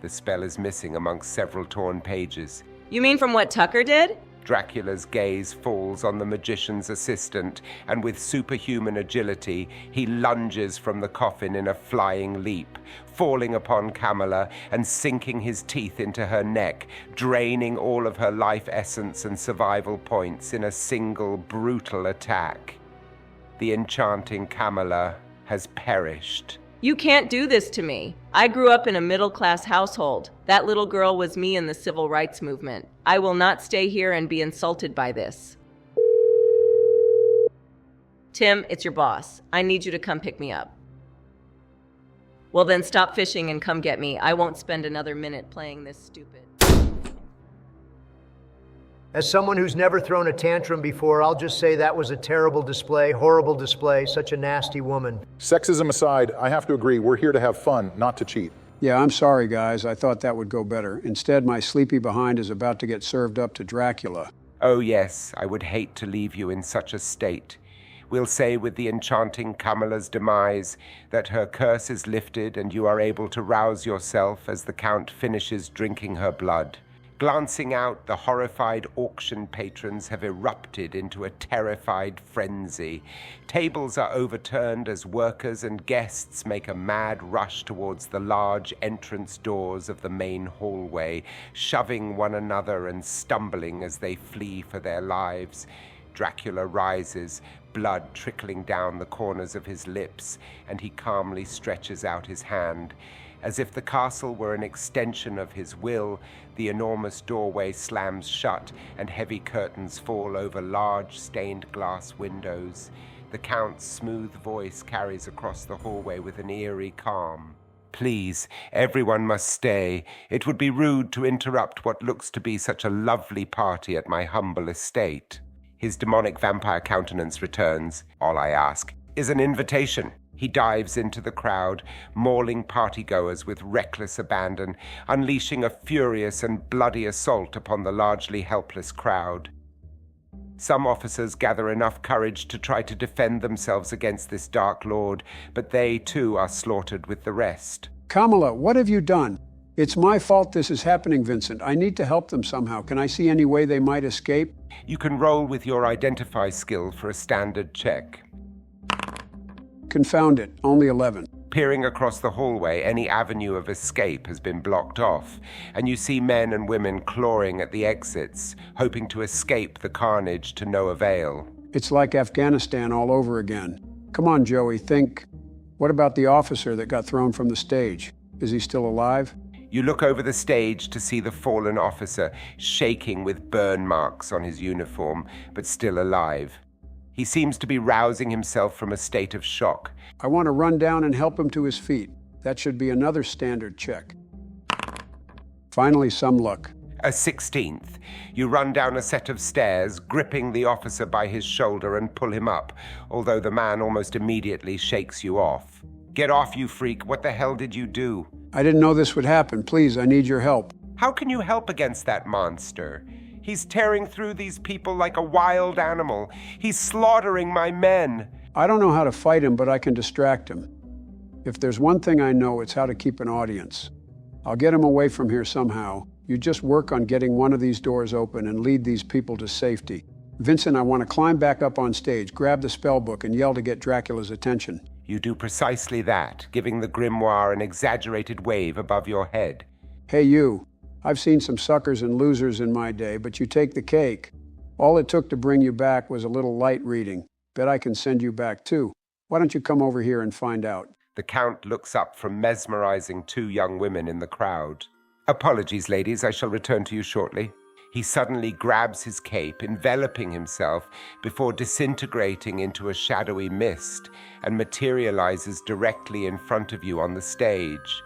The spell is missing amongst several torn pages. You mean from what Tucker did? Dracula's gaze falls on the magician's assistant, and with superhuman agility, he lunges from the coffin in a flying leap, falling upon Kamala and sinking his teeth into her neck, draining all of her life essence and survival points in a single brutal attack. The enchanting Kamala has perished. You can't do this to me. I grew up in a middle-class household. That little girl was me in the civil rights movement. I will not stay here and be insulted by this. Tim, it's your boss. I need you to come pick me up. Well, then stop fishing and come get me. I won't spend another minute playing this stupid. As someone who's never thrown a tantrum before, I'll just say that was a terrible display, horrible display, such a nasty woman. Sexism aside, I have to agree, we're here to have fun, not to cheat. Yeah, I'm sorry, guys. I thought that would go better. Instead, my sleepy behind is about to get served up to Dracula. Oh yes, I would hate to leave you in such a state. We'll say with the enchanting Kamala's demise that her curse is lifted and you are able to rouse yourself as the Count finishes drinking her blood. Glancing out, the horrified auction patrons have erupted into a terrified frenzy. Tables are overturned as workers and guests make a mad rush towards the large entrance doors of the main hallway, shoving one another and stumbling as they flee for their lives. Dracula rises, blood trickling down the corners of his lips, and he calmly stretches out his hand. As if the castle were an extension of his will, the enormous doorway slams shut and heavy curtains fall over large stained glass windows. The Count's smooth voice carries across the hallway with an eerie calm. Please, everyone must stay. It would be rude to interrupt what looks to be such a lovely party at my humble estate. His demonic vampire countenance returns. All I ask is an invitation. He dives into the crowd, mauling partygoers with reckless abandon, unleashing a furious and bloody assault upon the largely helpless crowd. Some officers gather enough courage to try to defend themselves against this dark lord, but they too are slaughtered with the rest. Kamala, what have you done? It's my fault this is happening, Vincent. I need to help them somehow. Can I see any way they might escape? You can roll with your identify skill for a standard check. Confound it, only 11. Peering across the hallway, any avenue of escape has been blocked off, and you see men and women clawing at the exits, hoping to escape the carnage to no avail. It's like Afghanistan all over again. Come on, Joey, think. What about the officer that got thrown from the stage? Is he still alive? You look over the stage to see the fallen officer, shaking with burn marks on his uniform, but still alive. He seems to be rousing himself from a state of shock. I want to run down and help him to his feet. That should be another standard check. Finally, some luck. A 16th. You run down a set of stairs, gripping the officer by his shoulder and pull him up, although the man almost immediately shakes you off. Get off, you freak. What the hell did you do? I didn't know this would happen. Please, I need your help. How can you help against that monster? He's tearing through these people like a wild animal. He's slaughtering my men. I don't know how to fight him, but I can distract him. If there's one thing I know, it's how to keep an audience. I'll get him away from here somehow. You just work on getting one of these doors open and lead these people to safety. Vincent, I want to climb back up on stage, grab the spell book, and yell to get Dracula's attention. You do precisely that, giving the grimoire an exaggerated wave above your head. Hey, you. I've seen some suckers and losers in my day, but you take the cake. All it took to bring you back was a little light reading. Bet I can send you back too. Why don't you come over here and find out? The Count looks up from mesmerizing two young women in the crowd. Apologies, ladies, I shall return to you shortly. He suddenly grabs his cape, enveloping himself before disintegrating into a shadowy mist and materializes directly in front of you on the stage.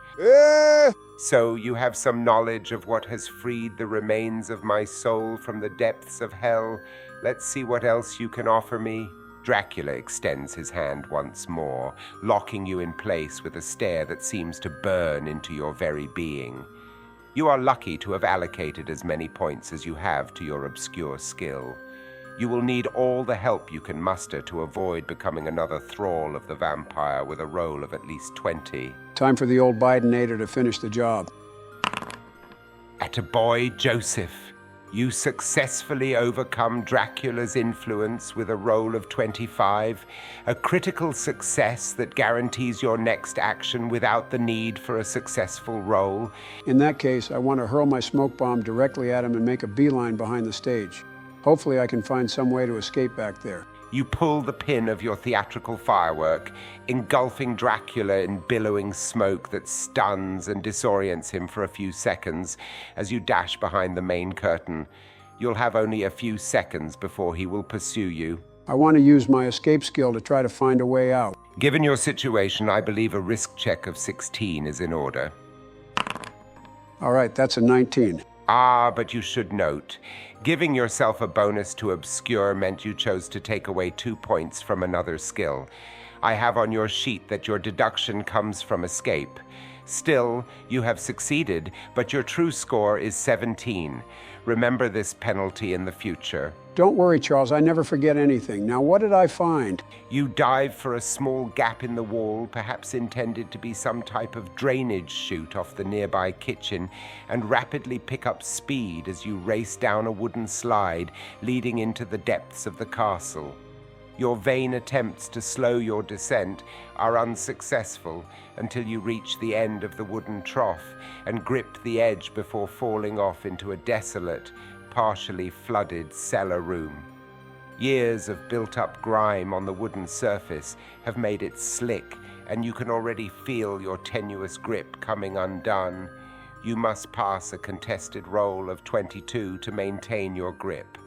So you have some knowledge of what has freed the remains of my soul from the depths of hell. Let's see what else you can offer me. Dracula extends his hand once more, locking you in place with a stare that seems to burn into your very being. You are lucky to have allocated as many points as you have to your obscure skill. You will need all the help you can muster to avoid becoming another thrall of the vampire with a roll of at least 20. Time for the old Bidenator to finish the job. Attaboy, Joseph. You successfully overcome Dracula's influence with a roll of 25, a critical success that guarantees your next action without the need for a successful roll. In that case, I want to hurl my smoke bomb directly at him and make a beeline behind the stage. Hopefully I can find some way to escape back there. You pull the pin of your theatrical firework, engulfing Dracula in billowing smoke that stuns and disorients him for a few seconds as you dash behind the main curtain. You'll have only a few seconds before he will pursue you. I want to use my escape skill to try to find a way out. Given your situation, I believe a risk check of 16 is in order. All right, that's a 19. But you should note, giving yourself a bonus to obscure meant you chose to take away 2 points from another skill. I have on your sheet that your deduction comes from escape. Still, you have succeeded, but your true score is 17. Remember this penalty in the future. Don't worry, Charles, I never forget anything. Now, what did I find? You dive for a small gap in the wall, perhaps intended to be some type of drainage chute off the nearby kitchen, and rapidly pick up speed as you race down a wooden slide leading into the depths of the castle. Your vain attempts to slow your descent are unsuccessful until you reach the end of the wooden trough and grip the edge before falling off into a desolate, partially flooded cellar room. Years of built-up grime on the wooden surface have made it slick, and you can already feel your tenuous grip coming undone. You must pass a contested roll of 22 to maintain your grip.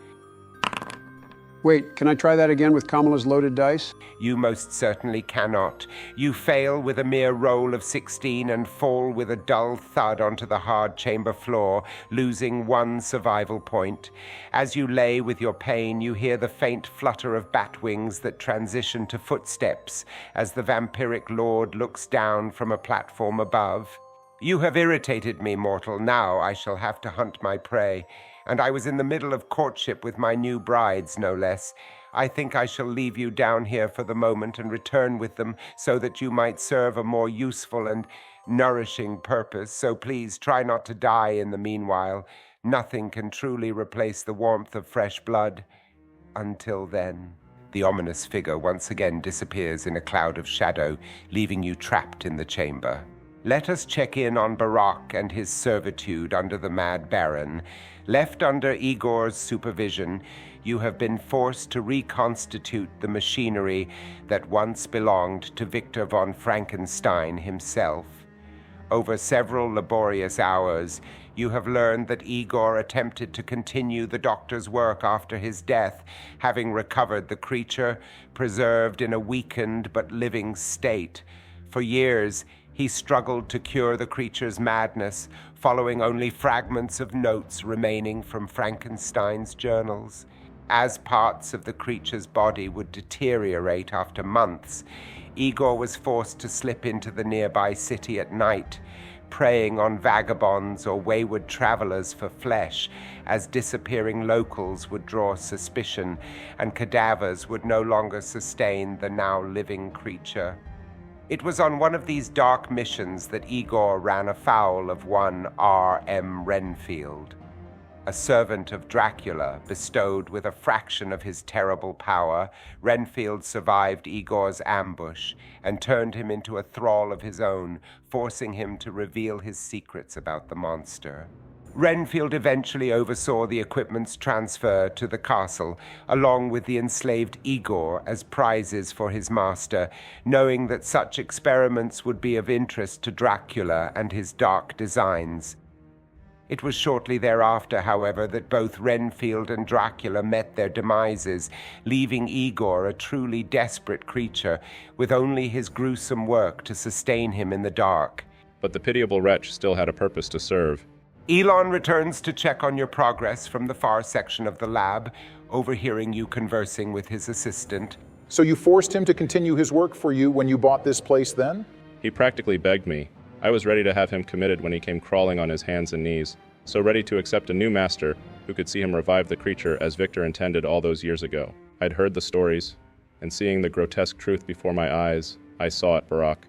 Wait, can I try that again with Kamala's loaded dice? You most certainly cannot. You fail with a mere roll of 16 and fall with a dull thud onto the hard chamber floor, losing 1 survival point. As you lay with your pain, you hear the faint flutter of bat wings that transition to footsteps as the vampiric lord looks down from a platform above. You have irritated me, mortal. Now I shall have to hunt my prey. And I was in the middle of courtship with my new brides, no less. I think I shall leave you down here for the moment and return with them so that you might serve a more useful and nourishing purpose. So please try not to die in the meanwhile. Nothing can truly replace the warmth of fresh blood. Until then. The ominous figure once again disappears in a cloud of shadow, leaving you trapped in the chamber. Let us check in on Barak and his servitude under the Mad Baron. Left under Igor's supervision, you have been forced to reconstitute the machinery that once belonged to Victor von Frankenstein himself. Over several laborious hours, you have learned that Igor attempted to continue the doctor's work after his death, having recovered the creature, preserved in a weakened but living state. For years, he struggled to cure the creature's madness, following only fragments of notes remaining from Frankenstein's journals. As parts of the creature's body would deteriorate after months, Igor was forced to slip into the nearby city at night, preying on vagabonds or wayward travelers for flesh, as disappearing locals would draw suspicion, and cadavers would no longer sustain the now living creature. It was on one of these dark missions that Igor ran afoul of one R.M. Renfield, a servant of Dracula bestowed with a fraction of his terrible power. Renfield survived Igor's ambush and turned him into a thrall of his own, forcing him to reveal his secrets about the monster. Renfield eventually oversaw the equipment's transfer to the castle, along with the enslaved Igor as prizes for his master, knowing that such experiments would be of interest to Dracula and his dark designs. It was shortly thereafter, however, that both Renfield and Dracula met their demises, leaving Igor a truly desperate creature, with only his gruesome work to sustain him in the dark. But the pitiable wretch still had a purpose to serve. Elon returns to check on your progress from the far section of the lab, overhearing you conversing with his assistant. So you forced him to continue his work for you when you bought this place then? He practically begged me. I was ready to have him committed when he came crawling on his hands and knees, so ready to accept a new master who could see him revive the creature as Victor intended all those years ago. I'd heard the stories, and seeing the grotesque truth before my eyes, I saw it, Barak.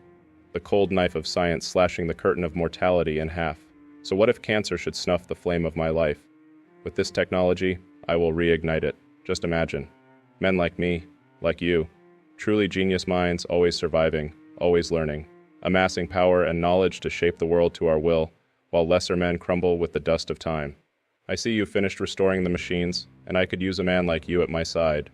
The cold knife of science slashing the curtain of mortality in half. So what if cancer should snuff the flame of my life? With this technology, I will reignite it. Just imagine. Men like me, like you, truly genius minds, always surviving, always learning, amassing power and knowledge to shape the world to our will, while lesser men crumble with the dust of time. I see you finished restoring the machines, and I could use a man like you at my side.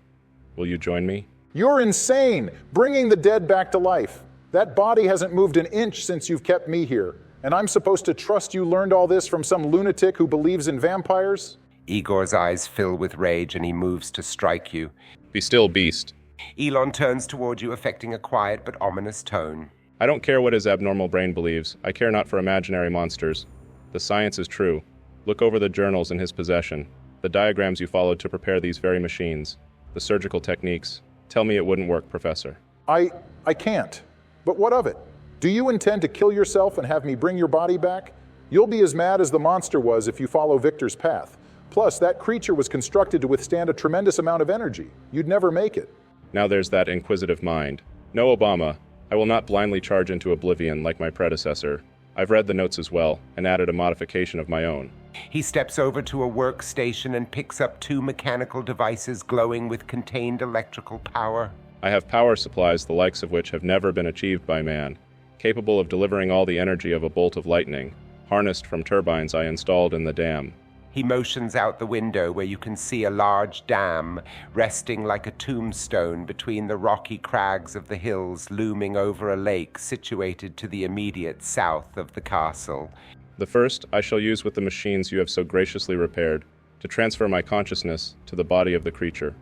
Will you join me? You're insane! Bringing the dead back to life. That body hasn't moved an inch since you've kept me here. And I'm supposed to trust you learned all this from some lunatic who believes in vampires? Igor's eyes fill with rage and he moves to strike you. Be still, beast. Elon turns toward you, affecting a quiet but ominous tone. I don't care what his abnormal brain believes. I care not for imaginary monsters. The science is true. Look over the journals in his possession, the diagrams you followed to prepare these very machines, the surgical techniques. Tell me it wouldn't work, Professor. I can't. But what of it? Do you intend to kill yourself and have me bring your body back? You'll be as mad as the monster was if you follow Victor's path. Plus, that creature was constructed to withstand a tremendous amount of energy. You'd never make it. Now there's that inquisitive mind. No, Obama, I will not blindly charge into oblivion like my predecessor. I've read the notes as well, and added a modification of my own. He steps over to a workstation and picks up 2 mechanical devices glowing with contained electrical power. I have power supplies the likes of which have never been achieved by man, capable of delivering all the energy of a bolt of lightning, harnessed from turbines I installed in the dam. He motions out the window where you can see a large dam resting like a tombstone between the rocky crags of the hills looming over a lake situated to the immediate south of the castle. The first I shall use with the machines you have so graciously repaired to transfer my consciousness to the body of the creature.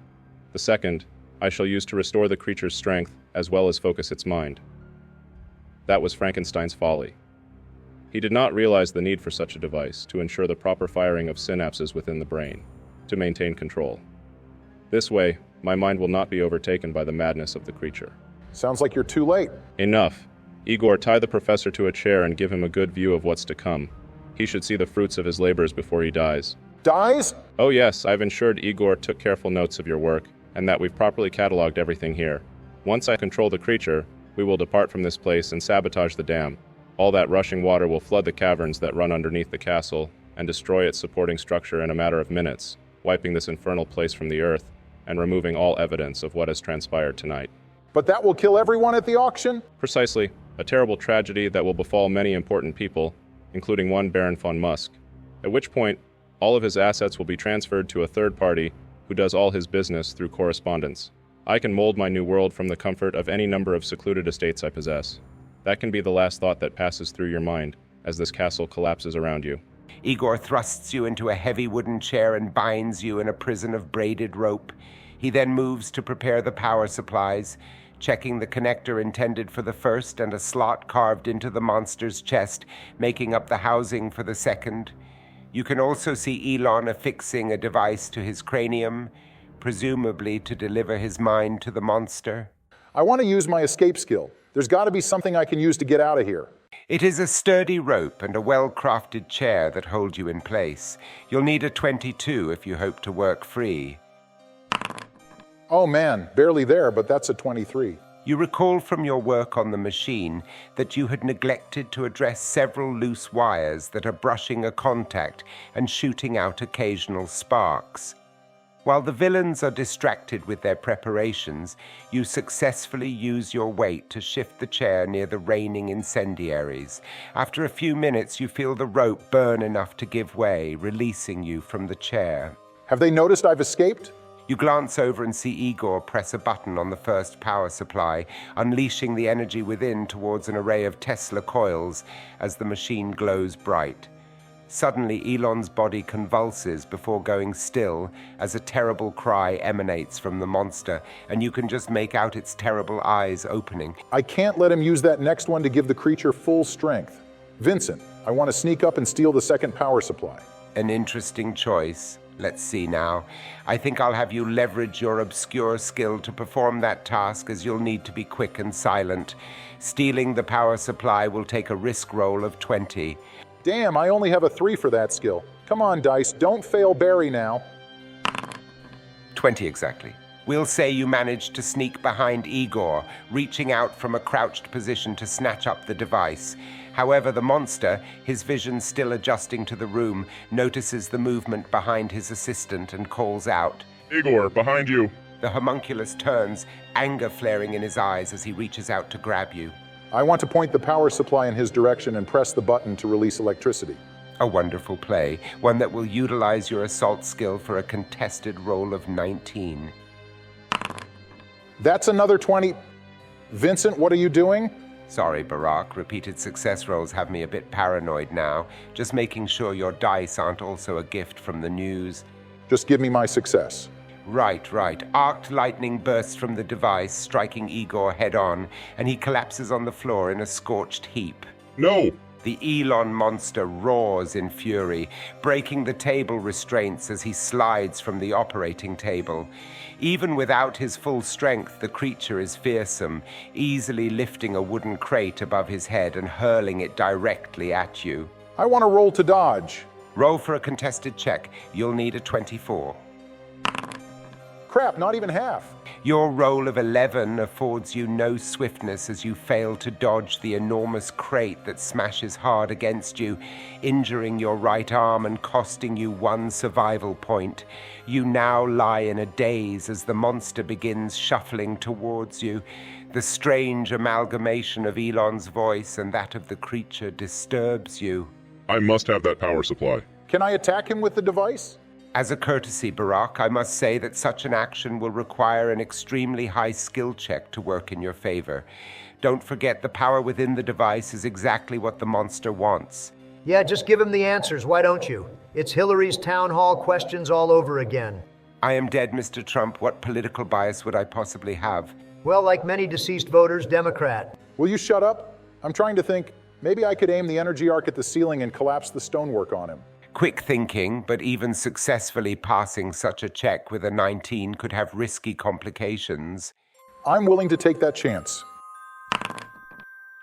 The second I shall use to restore the creature's strength as well as focus its mind. That was Frankenstein's folly. He did not realize the need for such a device to ensure the proper firing of synapses within the brain, to maintain control. This way, my mind will not be overtaken by the madness of the creature. Sounds like you're too late. Enough. Igor, tie the professor to a chair and give him a good view of what's to come. He should see the fruits of his labors before he dies. Dies? Oh yes, I've ensured Igor took careful notes of your work, and that we've properly cataloged everything here. Once I control the creature, we will depart from this place and sabotage the dam. All that rushing water will flood the caverns that run underneath the castle and destroy its supporting structure in a matter of minutes, wiping this infernal place from the earth and removing all evidence of what has transpired tonight. But that will kill everyone at the auction? Precisely. A terrible tragedy that will befall many important people, including one Baron von Musk, at which point all of his assets will be transferred to a third party who does all his business through correspondence. I can mold my new world from the comfort of any number of secluded estates I possess. That can be the last thought that passes through your mind as this castle collapses around you. Igor thrusts you into a heavy wooden chair and binds you in a prison of braided rope. He then moves to prepare the power supplies, checking the connector intended for the first and a slot carved into the monster's chest, making up the housing for the second. You can also see Elon affixing a device to his cranium, presumably to deliver his mind to the monster. I want to use my escape skill. There's got to be something I can use to get out of here. It is a sturdy rope and a well-crafted chair that hold you in place. You'll need a 22 if you hope to work free. Oh man, barely there, but that's a 23. You recall from your work on the machine that you had neglected to address several loose wires that are brushing a contact and shooting out occasional sparks. While the villains are distracted with their preparations, you successfully use your weight to shift the chair near the reigning incendiaries. After a few minutes, you feel the rope burn enough to give way, releasing you from the chair. Have they noticed I've escaped? You glance over and see Igor press a button on the first power supply, unleashing the energy within towards an array of Tesla coils as the machine glows bright. Suddenly, Elon's body convulses before going still as a terrible cry emanates from the monster, and you can just make out its terrible eyes opening. I can't let him use that next one to give the creature full strength. Vincent, I want to sneak up and steal the second power supply. An interesting choice. Let's see now. I think I'll have you leverage your obscure skill to perform that task, as you'll need to be quick and silent. Stealing the power supply will take a risk roll of 20. Damn, I only have a 3 for that skill. Come on, Dice, don't fail Barry now. 20 exactly. We'll say you managed to sneak behind Igor, reaching out from a crouched position to snatch up the device. However, the monster, his vision still adjusting to the room, notices the movement behind his assistant and calls out, Igor, behind you! The homunculus turns, anger flaring in his eyes as he reaches out to grab you. I want to point the power supply in his direction and press the button to release electricity. A wonderful play, one that will utilize your assault skill for a contested roll of 19. That's another 20. Vincent, what are you doing? Sorry, Barack. Repeated success rolls have me a bit paranoid now. Just making sure your dice aren't also a gift from the news. Just give me my success. Right. Arced lightning bursts from the device, striking Igor head-on, and he collapses on the floor in a scorched heap. No! The Elon monster roars in fury, breaking the table restraints as he slides from the operating table. Even without his full strength, the creature is fearsome, easily lifting a wooden crate above his head and hurling it directly at you. I want to roll to dodge. Roll for a contested check. You'll need a 24. Crap, not even half. Your roll of 11 affords you no swiftness as you fail to dodge the enormous crate that smashes hard against you, injuring your right arm and costing you 1 survival point. You now lie in a daze as the monster begins shuffling towards you. The strange amalgamation of Elon's voice and that of the creature disturbs you. I must have that power supply. Can I attack him with the device? As a courtesy, Barack, I must say that such an action will require an extremely high skill check to work in your favor. Don't forget the power within the device is exactly what the monster wants. Yeah, just give him the answers, why don't you? It's Hillary's town hall questions all over again. I am dead, Mr. Trump. What political bias would I possibly have? Well, like many deceased voters, Democrat. Will you shut up? I'm trying to think. Maybe I could aim the energy arc at the ceiling and collapse the stonework on him. Quick thinking, but even successfully passing such a check with a 19 could have risky complications. I'm willing to take that chance.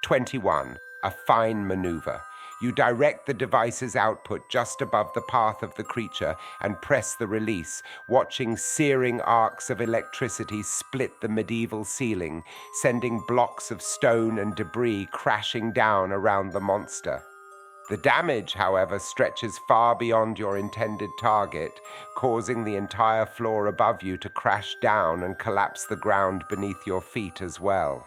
21. A fine maneuver. You direct the device's output just above the path of the creature and press the release, watching searing arcs of electricity split the medieval ceiling, sending blocks of stone and debris crashing down around the monster. The damage, however, stretches far beyond your intended target, causing the entire floor above you to crash down and collapse the ground beneath your feet as well.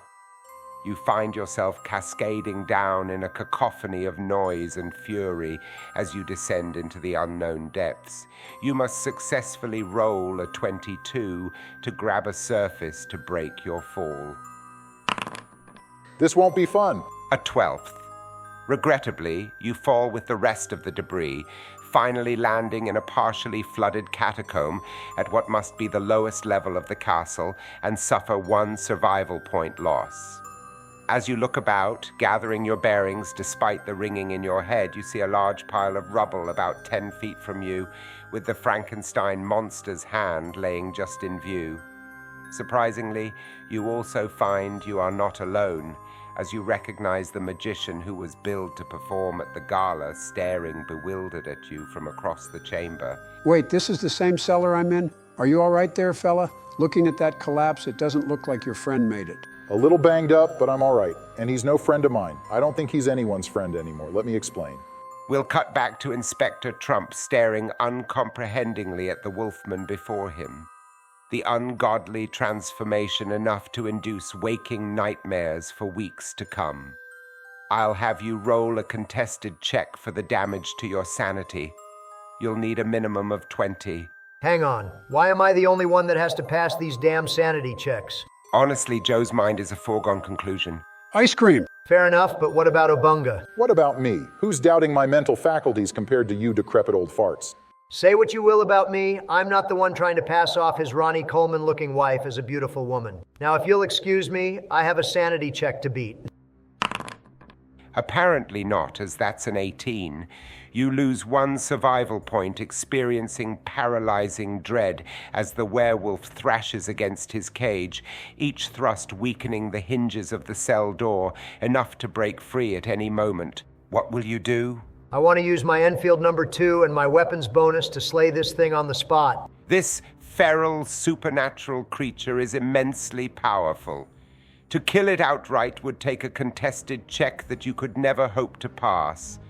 You find yourself cascading down in a cacophony of noise and fury as you descend into the unknown depths. You must successfully roll a 22 to grab a surface to break your fall. This won't be fun. A 12th. Regrettably, you fall with the rest of the debris, finally landing in a partially flooded catacomb at what must be the lowest level of the castle and suffer 1 survival point loss. As you look about, gathering your bearings despite the ringing in your head, you see a large pile of rubble about 10 feet from you, with the Frankenstein monster's hand laying just in view. Surprisingly, you also find you are not alone, as you recognize the magician who was billed to perform at the Gala staring bewildered at you from across the chamber. Wait, this is the same cellar I'm in? Are you all right there, fella? Looking at that collapse, it doesn't look like your friend made it. A little banged up, but I'm all right. And he's no friend of mine. I don't think he's anyone's friend anymore. Let me explain. We'll cut back to Inspector Trump staring uncomprehendingly at the wolfman before him. The ungodly transformation enough to induce waking nightmares for weeks to come. I'll have you roll a contested check for the damage to your sanity. You'll need a minimum of 20. Hang on, why am I the only one that has to pass these damn sanity checks? Honestly, Joe's mind is a foregone conclusion. Ice cream! Fair enough, but what about Obunga? What about me? Who's doubting my mental faculties compared to you decrepit old farts? Say what you will about me, I'm not the one trying to pass off his Ronnie Coleman-looking wife as a beautiful woman. Now, if you'll excuse me, I have a sanity check to beat. Apparently not, as that's an 18. You lose 1 survival point, experiencing paralyzing dread as the werewolf thrashes against his cage, each thrust weakening the hinges of the cell door, enough to break free at any moment. What will you do? I want to use my Enfield number 2 and my weapons bonus to slay this thing on the spot. This feral supernatural creature is immensely powerful. To kill it outright would take a contested check that you could never hope to pass.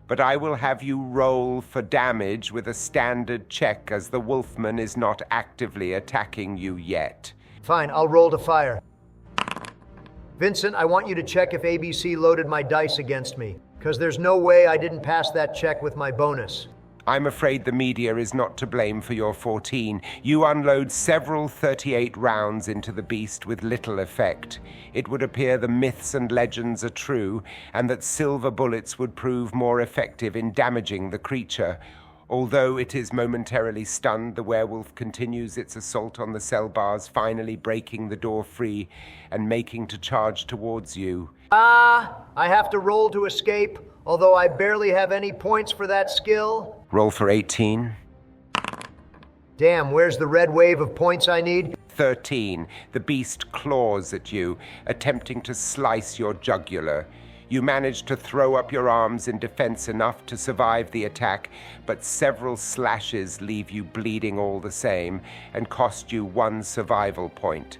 But I will have you roll for damage with a standard check, as the wolfman is not actively attacking you yet. Fine, I'll roll to fire. Vincent, I want you to check if ABC loaded my dice against me, because there's no way I didn't pass that check with my bonus. I'm afraid the media is not to blame for your 14. You unload several 38 rounds into the beast with little effect. It would appear the myths and legends are true, and that silver bullets would prove more effective in damaging the creature. Although it is momentarily stunned, the werewolf continues its assault on the cell bars, finally breaking the door free and making to charge towards you. I have to roll to escape, although I barely have any points for that skill. Roll for 18. Damn, where's the red wave of points I need? 13. The beast claws at you, attempting to slice your jugular. You manage to throw up your arms in defense enough to survive the attack, but several slashes leave you bleeding all the same and cost you 1 survival point.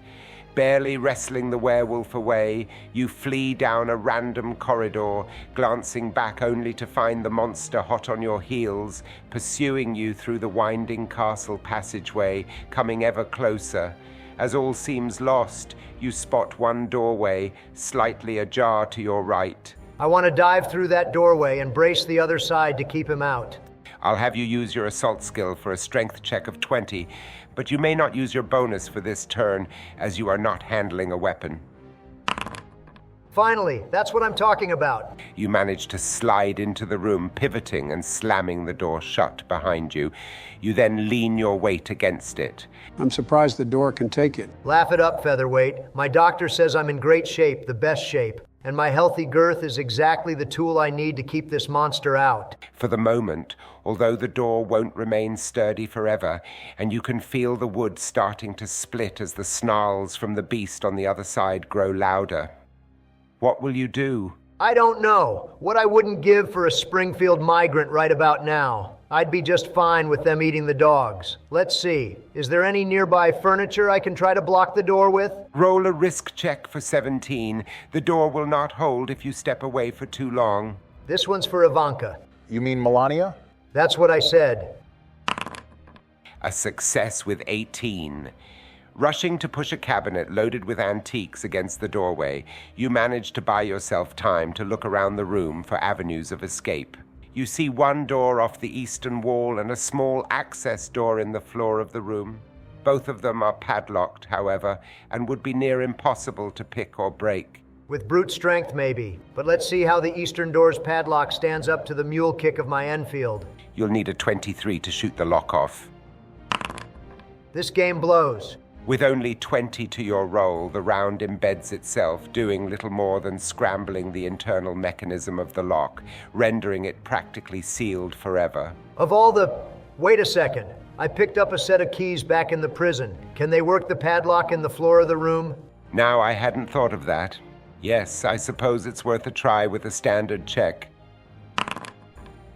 Barely wrestling the werewolf away, you flee down a random corridor, glancing back only to find the monster hot on your heels, pursuing you through the winding castle passageway, coming ever closer. As all seems lost, you spot one doorway, slightly ajar to your right. I want to dive through that doorway and brace the other side to keep him out. I'll have you use your assault skill for a strength check of 20, but you may not use your bonus for this turn, as you are not handling a weapon. Finally, that's what I'm talking about. You manage to slide into the room, pivoting and slamming the door shut behind you. You then lean your weight against it. I'm surprised the door can take it. Laugh it up, Featherweight. My doctor says I'm in great shape, the best shape, and my healthy girth is exactly the tool I need to keep this monster out. For the moment, although the door won't remain sturdy forever, and you can feel the wood starting to split as the snarls from the beast on the other side grow louder. What will you do? I don't know. What I wouldn't give for a Springfield migrant right about now. I'd be just fine with them eating the dogs. Let's see. Is there any nearby furniture I can try to block the door with? Roll a risk check for 17. The door will not hold if you step away for too long. This one's for Ivanka. You mean Melania? That's what I said. A success with 18. Rushing to push a cabinet loaded with antiques against the doorway, you manage to buy yourself time to look around the room for avenues of escape. You see one door off the eastern wall and a small access door in the floor of the room. Both of them are padlocked, however, and would be near impossible to pick or break. With brute strength, maybe. But let's see how the eastern door's padlock stands up to the mule kick of my Enfield. You'll need a 23 to shoot the lock off. This game blows. With only 20 to your roll, the round embeds itself, doing little more than scrambling the internal mechanism of the lock, rendering it practically sealed forever. Of all the... Wait a second. I picked up a set of keys back in the prison. Can they work the padlock in the floor of the room? Now, I hadn't thought of that. Yes, I suppose it's worth a try with a standard check.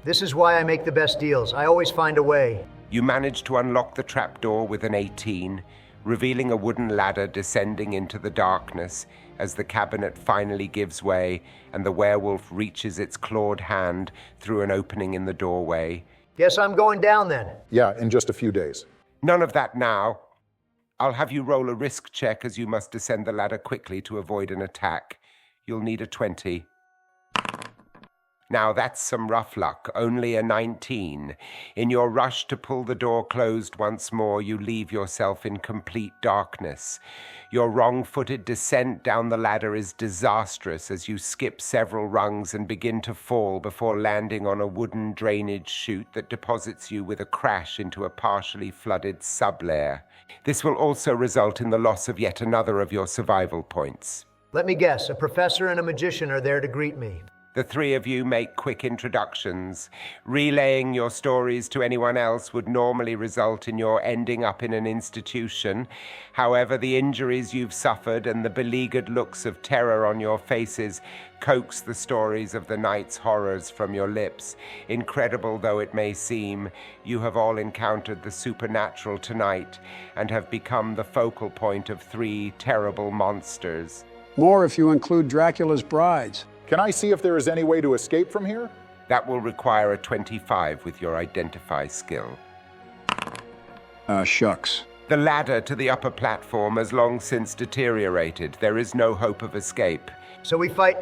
This is why I make the best deals. I always find a way. You manage to unlock the trapdoor with an 18, revealing a wooden ladder descending into the darkness as the cabinet finally gives way and the werewolf reaches its clawed hand through an opening in the doorway. Guess I'm going down then. Yeah, in just a few days. None of that now. I'll have you roll a risk check as you must descend the ladder quickly to avoid an attack. You'll need a 20. Now that's some rough luck, only a 19. In your rush to pull the door closed once more, you leave yourself in complete darkness. Your wrong-footed descent down the ladder is disastrous as you skip several rungs and begin to fall before landing on a wooden drainage chute that deposits you with a crash into a partially flooded sublayer. This will also result in the loss of yet another of your survival points. Let me guess, a professor and a magician are there to greet me. The three of you make quick introductions. Relaying your stories to anyone else would normally result in your ending up in an institution. However, the injuries you've suffered and the beleaguered looks of terror on your faces coax the stories of the night's horrors from your lips. Incredible though it may seem, you have all encountered the supernatural tonight and have become the focal point of 3 terrible monsters. More if you include Dracula's brides. Can I see if there is any way to escape from here? That will require a 25 with your identify skill. Shucks. The ladder to the upper platform has long since deteriorated. There is no hope of escape. So we fight.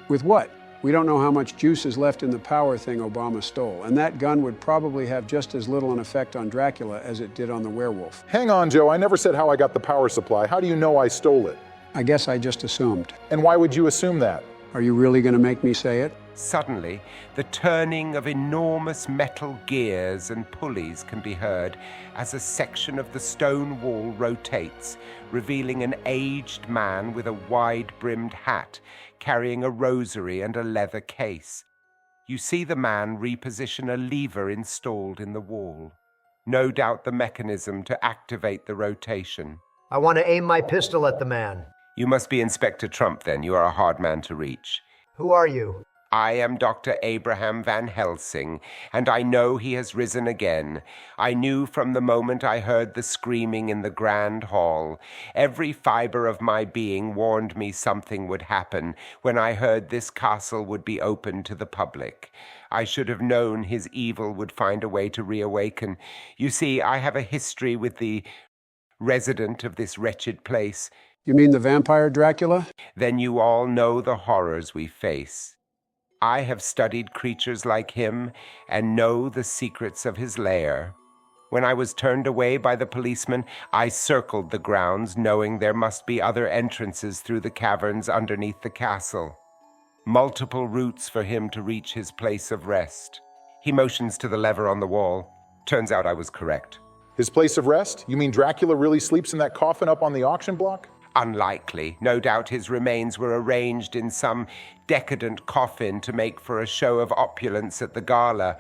With what? We don't know how much juice is left in the power thing Obama stole, and that gun would probably have just as little an effect on Dracula as it did on the werewolf. Hang on, Joe. I never said how I got the power supply. How do you know I stole it? I guess I just assumed. And why would you assume that? Are you really going to make me say it? Suddenly, the turning of enormous metal gears and pulleys can be heard as a section of the stone wall rotates, revealing an aged man with a wide-brimmed hat, carrying a rosary and a leather case. You see the man reposition a lever installed in the wall. No doubt the mechanism to activate the rotation. I want to aim my pistol at the man. You must be Inspector Trump, then. You are a hard man to reach. Who are you? I am Dr. Abraham Van Helsing, and I know he has risen again. I knew from the moment I heard the screaming in the grand hall. Every fiber of my being warned me something would happen when I heard this castle would be open to the public. I should have known his evil would find a way to reawaken. You see, I have a history with the resident of this wretched place. You mean the vampire Dracula? Then you all know the horrors we face. I have studied creatures like him and know the secrets of his lair. When I was turned away by the policeman, I circled the grounds, knowing there must be other entrances through the caverns underneath the castle. Multiple routes for him to reach his place of rest. He motions to the lever on the wall. Turns out I was correct. His place of rest? You mean Dracula really sleeps in that coffin up on the auction block? Unlikely. No doubt his remains were arranged in some decadent coffin to make for a show of opulence at the Gala.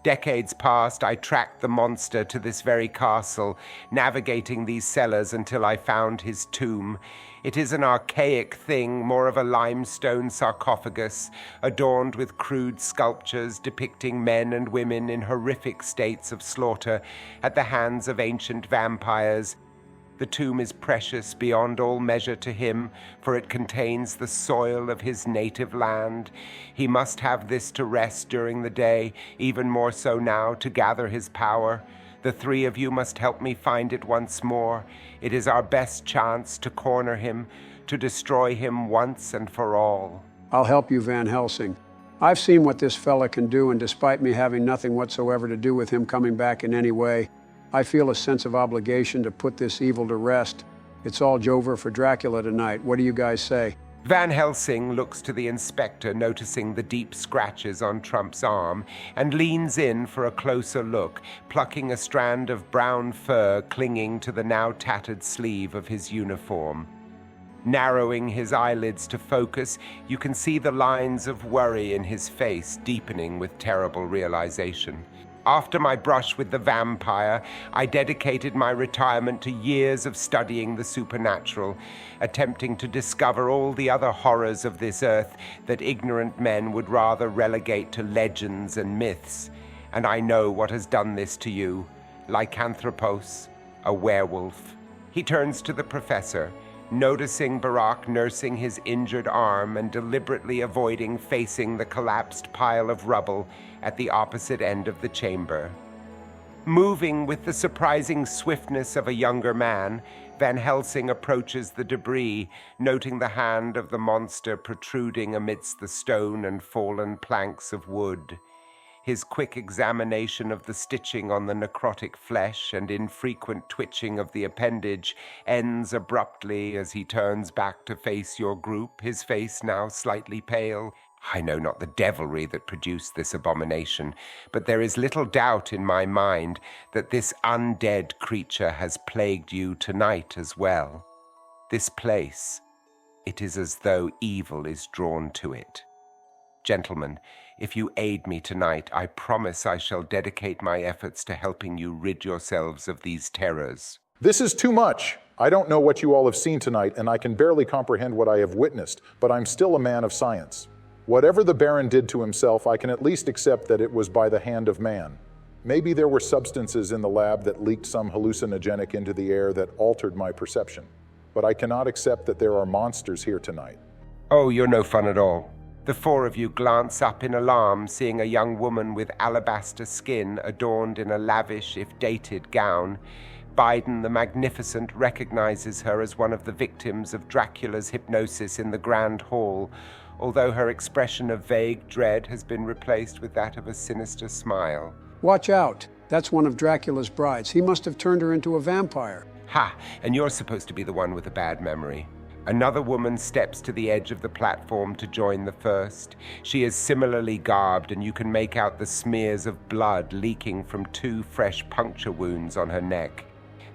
Decades past, I tracked the monster to this very castle, navigating these cellars until I found his tomb. It is an archaic thing, more of a limestone sarcophagus, adorned with crude sculptures depicting men and women in horrific states of slaughter at the hands of ancient vampires. The tomb is precious beyond all measure to him, for it contains the soil of his native land. He must have this to rest during the day, even more so now to gather his power. The three of you must help me find it once more. It is our best chance to corner him, to destroy him once and for all. I'll help you, Van Helsing. I've seen what this fella can do, and despite me having nothing whatsoever to do with him coming back in any way, I feel a sense of obligation to put this evil to rest. It's all Jover for Dracula tonight. What do you guys say? Van Helsing looks to the inspector, noticing the deep scratches on Trump's arm, and leans in for a closer look, plucking a strand of brown fur clinging to the now tattered sleeve of his uniform. Narrowing his eyelids to focus, you can see the lines of worry in his face deepening with terrible realization. After my brush with the vampire, I dedicated my retirement to years of studying the supernatural, attempting to discover all the other horrors of this earth that ignorant men would rather relegate to legends and myths. And I know what has done this to you, lycanthropos, a werewolf. He turns to the professor, noticing Barack nursing his injured arm and deliberately avoiding facing the collapsed pile of rubble at the opposite end of the chamber. Moving with the surprising swiftness of a younger man, Van Helsing approaches the debris, noting the hand of the monster protruding amidst the stone and fallen planks of wood. His quick examination of the stitching on the necrotic flesh and infrequent twitching of the appendage ends abruptly as he turns back to face your group, his face now slightly pale. I know not the devilry that produced this abomination, but there is little doubt in my mind that this undead creature has plagued you tonight as well. This place, it is as though evil is drawn to it. Gentlemen, if you aid me tonight, I promise I shall dedicate my efforts to helping you rid yourselves of these terrors. This is too much. I don't know what you all have seen tonight, and I can barely comprehend what I have witnessed, but I'm still a man of science. Whatever the Baron did to himself, I can at least accept that it was by the hand of man. Maybe there were substances in the lab that leaked some hallucinogenic into the air that altered my perception. But I cannot accept that there are monsters here tonight. Oh, you're no fun at all. The four of you glance up in alarm, seeing a young woman with alabaster skin adorned in a lavish, if dated, gown. Biden the Magnificent recognizes her as one of the victims of Dracula's hypnosis in the Grand Hall, although her expression of vague dread has been replaced with that of a sinister smile. Watch out. That's one of Dracula's brides. He must have turned her into a vampire. Ha! And you're supposed to be the one with a bad memory. Another woman steps to the edge of the platform to join the first. She is similarly garbed, and you can make out the smears of blood leaking from 2 fresh puncture wounds on her neck.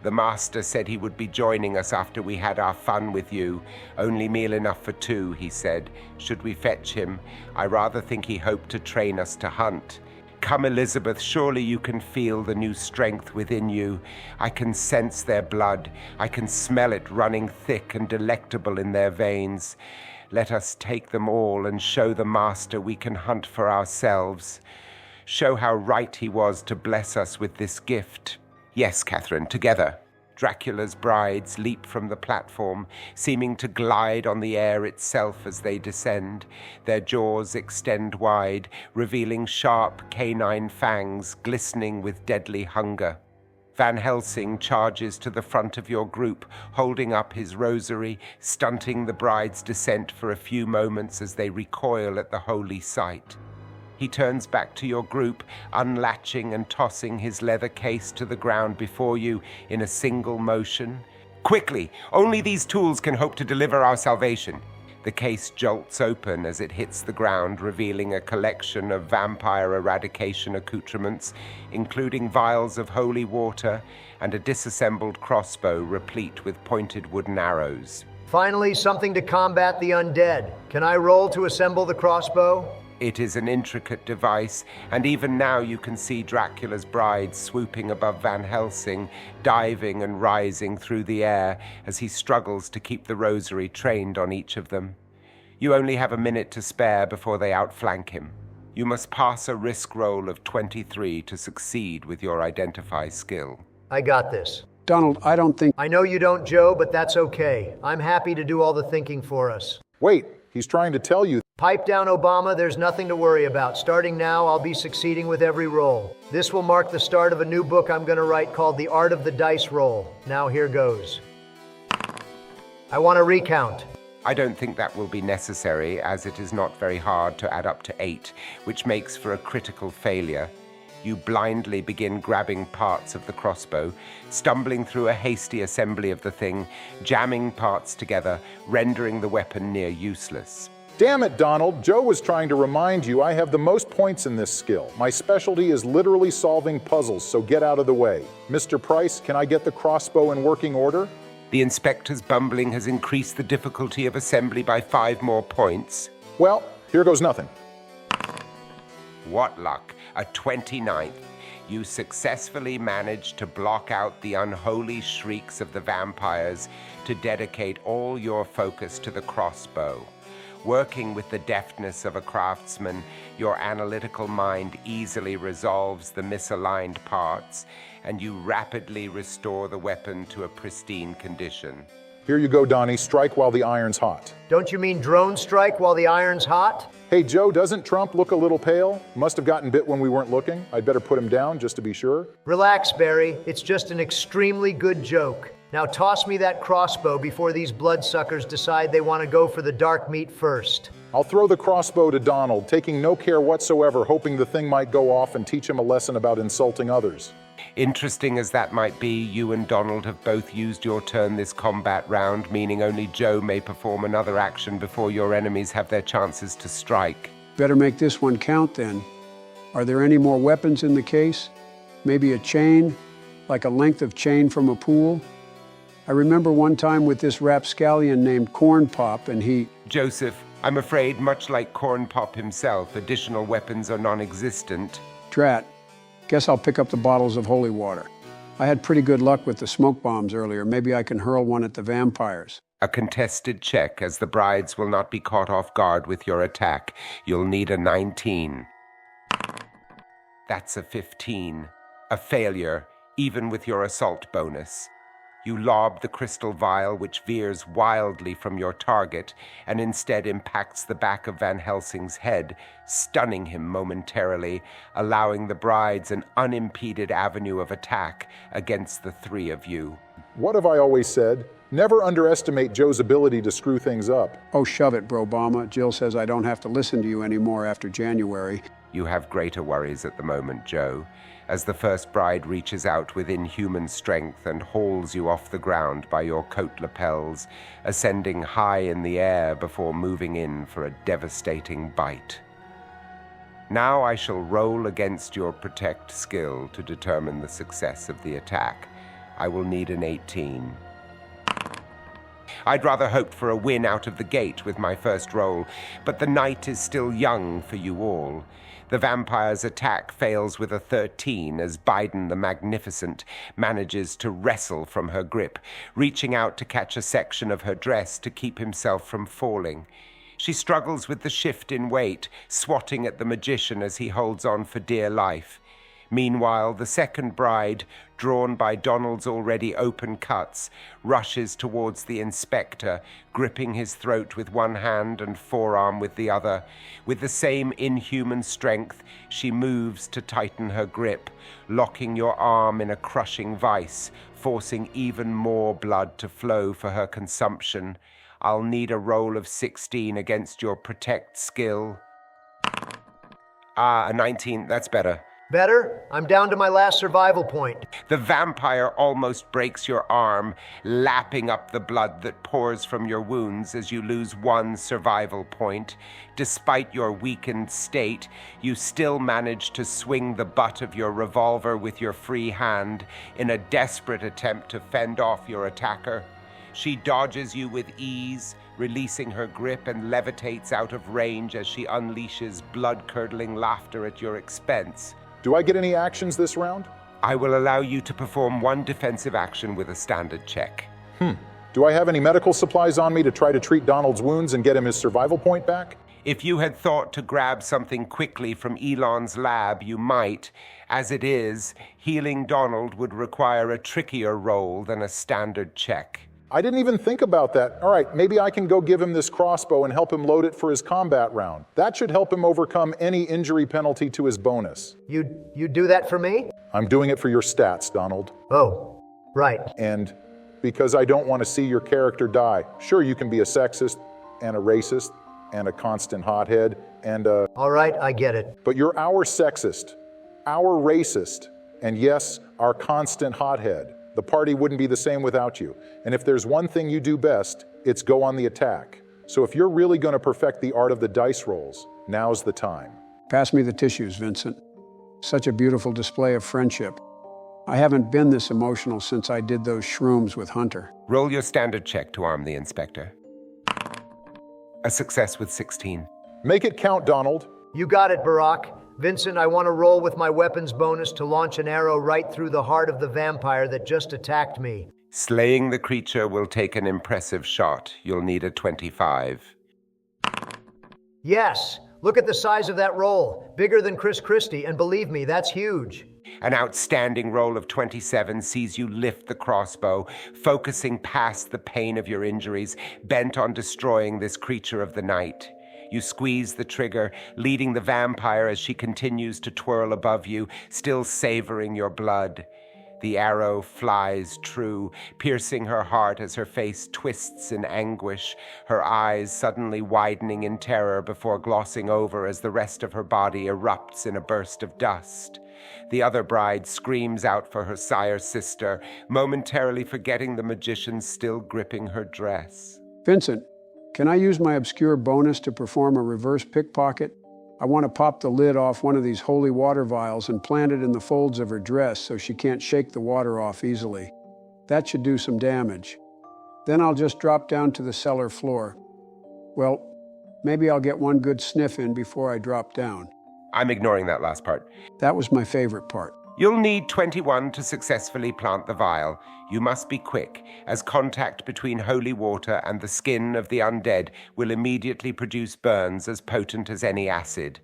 The master said he would be joining us after we had our fun with you. Only meal enough for 2, he said. Should we fetch him? I rather think he hoped to train us to hunt. Come, Elizabeth, surely you can feel the new strength within you. I can sense their blood. I can smell it running thick and delectable in their veins. Let us take them all and show the master we can hunt for ourselves. Show how right he was to bless us with this gift. Yes, Catherine, together. Dracula's brides leap from the platform, seeming to glide on the air itself as they descend. Their jaws extend wide, revealing sharp canine fangs glistening with deadly hunger. Van Helsing charges to the front of your group, holding up his rosary, stunting the bride's descent for a few moments as they recoil at the holy sight. He turns back to your group, unlatching and tossing his leather case to the ground before you in a single motion. Quickly! Only these tools can hope to deliver our salvation. The case jolts open as it hits the ground, revealing a collection of vampire eradication accoutrements, including vials of holy water and a disassembled crossbow replete with pointed wooden arrows. Finally, something to combat the undead. Can I roll to assemble the crossbow? It is an intricate device, and even now you can see Dracula's bride swooping above Van Helsing, diving and rising through the air as he struggles to keep the rosary trained on each of them. You only have a minute to spare before they outflank him. You must pass a risk roll of 23 to succeed with your identify skill. I got this. Donald, I don't think... I know you don't, Joe, but that's okay. I'm happy to do all the thinking for us. Wait, he's trying to tell you. Pipe down, Obama. There's nothing to worry about. Starting now, I'll be succeeding with every roll. This will mark the start of a new book I'm going to write called The Art of the Dice Roll. Now here goes. I want to recount. I don't think that will be necessary, as it is not very hard to add up to 8, which makes for a critical failure. You blindly begin grabbing parts of the crossbow, stumbling through a hasty assembly of the thing, jamming parts together, rendering the weapon near useless. Damn it, Donald. Joe was trying to remind you I have the most points in this skill. My specialty is literally solving puzzles, so get out of the way. Mr. Price, can I get the crossbow in working order? The inspector's bumbling has increased the difficulty of assembly by 5 more points. Well, here goes nothing. What luck, a 29th. You successfully managed to block out the unholy shrieks of the vampires to dedicate all your focus to the crossbow. Working with the deftness of a craftsman, your analytical mind easily resolves the misaligned parts, and you rapidly restore the weapon to a pristine condition. Here you go, Donnie. Strike while the iron's hot. Don't you mean drone strike while the iron's hot? Hey, Joe, doesn't Trump look a little pale? Must have gotten bit when we weren't looking. I'd better put him down just to be sure. Relax, Barry. It's just an extremely good joke. Now toss me that crossbow before these bloodsuckers decide they want to go for the dark meat first. I'll throw the crossbow to Donald, taking no care whatsoever, hoping the thing might go off and teach him a lesson about insulting others. Interesting as that might be, you and Donald have both used your turn this combat round, meaning only Joe may perform another action before your enemies have their chances to strike. Better make this one count then. Are there any more weapons in the case? Maybe a chain, like a length of chain from a pool? I remember one time with this rapscallion named Corn Pop, and he... Joseph, I'm afraid, much like Corn Pop himself, additional weapons are non-existent. Drat. Guess I'll pick up the bottles of holy water. I had pretty good luck with the smoke bombs earlier. Maybe I can hurl one at the vampires. A contested check, as the brides will not be caught off guard with your attack. You'll need a 19. That's a 15. A failure, even with your assault bonus. You lob the crystal vial, which veers wildly from your target and instead impacts the back of Van Helsing's head, stunning him momentarily, allowing the brides an unimpeded avenue of attack against the three of you. What have I always said? Never underestimate Joe's ability to screw things up. Oh, shove it, Bro Obama. Jill says I don't have to listen to you anymore after January. You have greater worries at the moment, Joe, as the first bride reaches out with inhuman strength and hauls you off the ground by your coat lapels, ascending high in the air before moving in for a devastating bite. Now I shall roll against your protect skill to determine the success of the attack. I will need an 18. I'd rather hoped for a win out of the gate with my first roll, but the night is still young for you all. The vampire's attack fails with a 13 as Biden the Magnificent manages to wrestle from her grip, reaching out to catch a section of her dress to keep himself from falling. She struggles with the shift in weight, swatting at the magician as he holds on for dear life. Meanwhile, the second bride, drawn by Donald's already open cuts, rushes towards the inspector, gripping his throat with one hand and forearm with the other. With the same inhuman strength, she moves to tighten her grip, locking your arm in a crushing vice, forcing even more blood to flow for her consumption. I'll need a roll of 16 against your protect skill. A 19, that's better. Better? I'm down to my last survival point. The vampire almost breaks your arm, lapping up the blood that pours from your wounds as you lose one survival point. Despite your weakened state, you still manage to swing the butt of your revolver with your free hand in a desperate attempt to fend off your attacker. She dodges you with ease, releasing her grip, and levitates out of range as she unleashes blood-curdling laughter at your expense. Do I get any actions this round? I will allow you to perform one defensive action with a standard check. Do I have any medical supplies on me to try to treat Donald's wounds and get him his survival point back? If you had thought to grab something quickly from Elon's lab, you might. As it is, healing Donald would require a trickier roll than a standard check. I didn't even think about that. All right, maybe I can go give him this crossbow and help him load it for his combat round. That should help him overcome any injury penalty to his bonus. You do that for me? I'm doing it for your stats, Donald. Oh, right. And because I don't want to see your character die. Sure, you can be a sexist and a racist and a constant hothead and a... All right, I get it. But you're our sexist, our racist, and yes, our constant hothead. The party wouldn't be the same without you. And if there's one thing you do best, it's go on the attack. So if you're really going to perfect the art of the dice rolls, now's the time. Pass me the tissues, Vincent. Such a beautiful display of friendship. I haven't been this emotional since I did those shrooms with Hunter. Roll your standard check to arm the inspector. A success with 16. Make it count, Donald. You got it, Barack. Vincent, I want to roll with my weapons bonus to launch an arrow right through the heart of the vampire that just attacked me. Slaying the creature will take an impressive shot. You'll need a 25. Yes! Look at the size of that roll. Bigger than Chris Christie, and believe me, that's huge. An outstanding roll of 27 sees you lift the crossbow, focusing past the pain of your injuries, bent on destroying this creature of the night. You squeeze the trigger, leading the vampire as she continues to twirl above you, still savoring your blood. The arrow flies true, piercing her heart as her face twists in anguish, her eyes suddenly widening in terror before glossing over as the rest of her body erupts in a burst of dust. The other bride screams out for her sire sister, momentarily forgetting the magician still gripping her dress. Vincent, can I use my obscure bonus to perform a reverse pickpocket? I want to pop the lid off one of these holy water vials and plant it in the folds of her dress so she can't shake the water off easily. That should do some damage. Then I'll just drop down to the cellar floor. Well, maybe I'll get one good sniff in before I drop down. I'm ignoring that last part. That was my favorite part. You'll need 21 to successfully plant the vial. You must be quick, as contact between holy water and the skin of the undead will immediately produce burns as potent as any acid.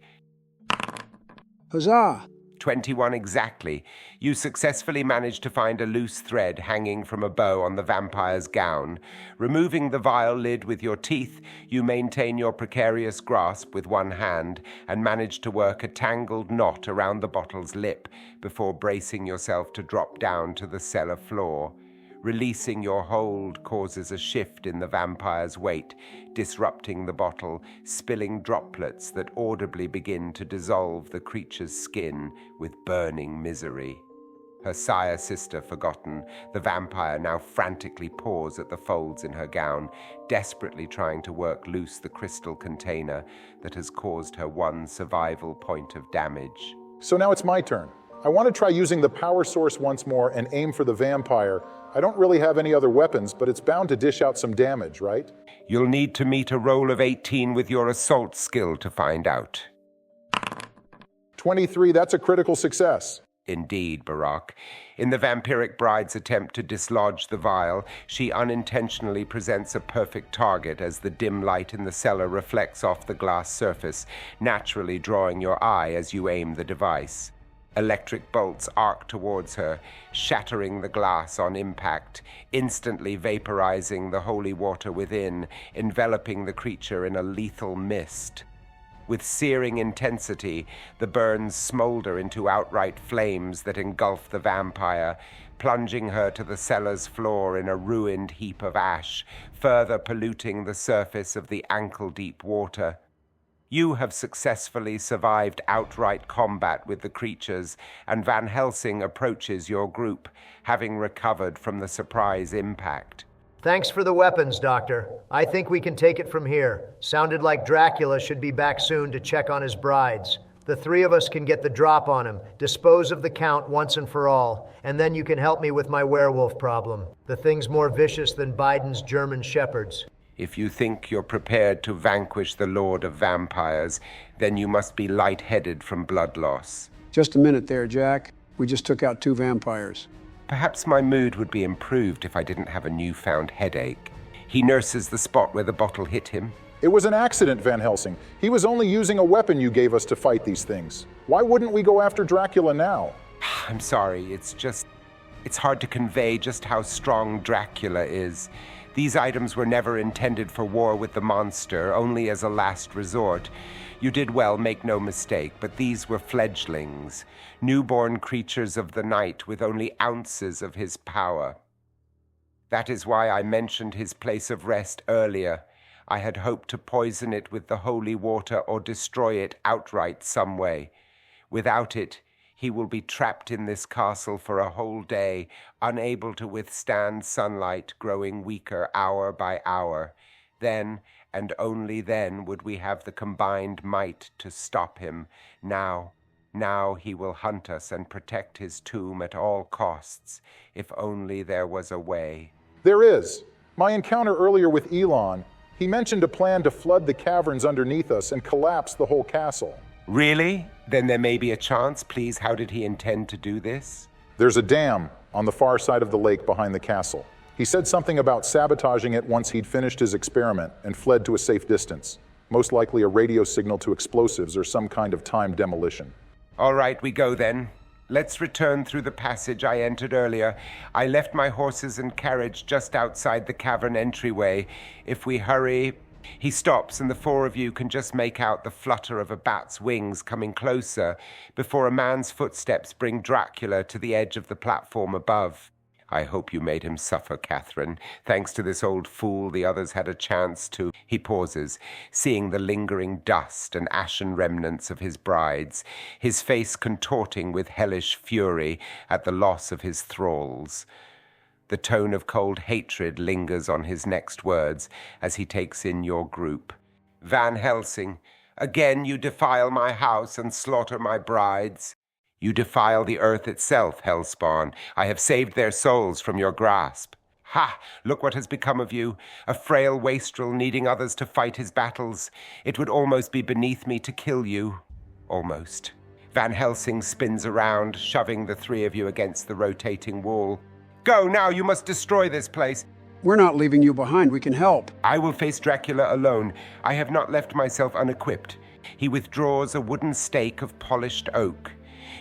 Huzzah! 21 exactly. You successfully managed to find a loose thread hanging from a bow on the vampire's gown. Removing the vial lid with your teeth, you maintain your precarious grasp with one hand and manage to work a tangled knot around the bottle's lip before bracing yourself to drop down to the cellar floor. Releasing your hold causes a shift in the vampire's weight, disrupting the bottle, spilling droplets that audibly begin to dissolve the creature's skin with burning misery. Her sire sister forgotten, the vampire now frantically paws at the folds in her gown, desperately trying to work loose the crystal container that has caused her one survival point of damage. So now it's my turn. I want to try using the power source once more and aim for the vampire. I don't really have any other weapons, but it's bound to dish out some damage, right? You'll need to meet a roll of 18 with your assault skill to find out. 23, that's a critical success. Indeed, Barack. In the vampiric bride's attempt to dislodge the vial, she unintentionally presents a perfect target as the dim light in the cellar reflects off the glass surface, naturally drawing your eye as you aim the device. Electric bolts arc towards her, shattering the glass on impact, instantly vaporizing the holy water within, enveloping the creature in a lethal mist. With searing intensity, the burns smolder into outright flames that engulf the vampire, plunging her to the cellar's floor in a ruined heap of ash, further polluting the surface of the ankle-deep water. You have successfully survived outright combat with the creatures, and Van Helsing approaches your group, having recovered from the surprise impact. Thanks for the weapons, Doctor. I think we can take it from here. Sounded like Dracula should be back soon to check on his brides. The three of us can get the drop on him, dispose of the Count once and for all, and then you can help me with my werewolf problem. The thing's more vicious than Biden's German shepherds. If you think you're prepared to vanquish the Lord of Vampires, then you must be lightheaded from blood loss. Just a minute there, Jack. We just took out 2 vampires. Perhaps my mood would be improved if I didn't have a newfound headache. He nurses the spot where the bottle hit him. It was an accident, Van Helsing. He was only using a weapon you gave us to fight these things. Why wouldn't we go after Dracula now? I'm sorry, it's hard to convey just how strong Dracula is. These items were never intended for war with the monster, only as a last resort. You did well, make no mistake, but these were fledglings, newborn creatures of the night with only ounces of his power. That is why I mentioned his place of rest earlier. I had hoped to poison it with the holy water or destroy it outright some way. Without it, he will be trapped in this castle for a whole day, unable to withstand sunlight, growing weaker hour by hour. Then, and only then, would we have the combined might to stop him. Now he will hunt us and protect his tomb at all costs, if only there was a way. There is. My encounter earlier with Elon, he mentioned a plan to flood the caverns underneath us and collapse the whole castle. Really? Then there may be a chance. Please, how did he intend to do this? There's a dam on the far side of the lake behind the castle. He said something about sabotaging it once he'd finished his experiment and fled to a safe distance. Most likely a radio signal to explosives or some kind of timed demolition. All right, we go then. Let's return through the passage I entered earlier. I left my horses and carriage just outside the cavern entryway. If we hurry... He stops, and the 4 of you can just make out the flutter of a bat's wings coming closer before a man's footsteps bring Dracula to the edge of the platform above. I hope you made him suffer, Catherine. Thanks to this old fool, the others had a chance to... He pauses, seeing the lingering dust and ashen remnants of his brides, his face contorting with hellish fury at the loss of his thralls. The tone of cold hatred lingers on his next words as he takes in your group. Van Helsing, again you defile my house and slaughter my brides. You defile the earth itself, Hellspawn. I have saved their souls from your grasp. Ha! Look what has become of you, a frail wastrel needing others to fight his battles. It would almost be beneath me to kill you. Almost. Van Helsing spins around, shoving the 3 of you against the rotating wall. Go now, you must destroy this place. We're not leaving you behind. We can help. I will face Dracula alone. I have not left myself unequipped. He withdraws a wooden stake of polished oak.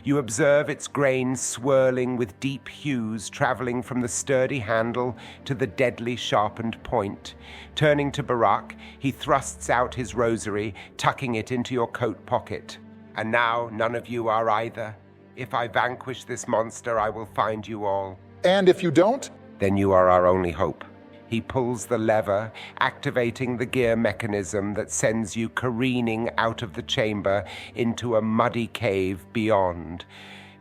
You observe its grain swirling with deep hues traveling from the sturdy handle to the deadly sharpened point. Turning to Barack, he thrusts out his rosary, tucking it into your coat pocket. And now none of you are either. If I vanquish this monster, I will find you all. And if you don't? Then you are our only hope. He pulls the lever, activating the gear mechanism that sends you careening out of the chamber into a muddy cave beyond.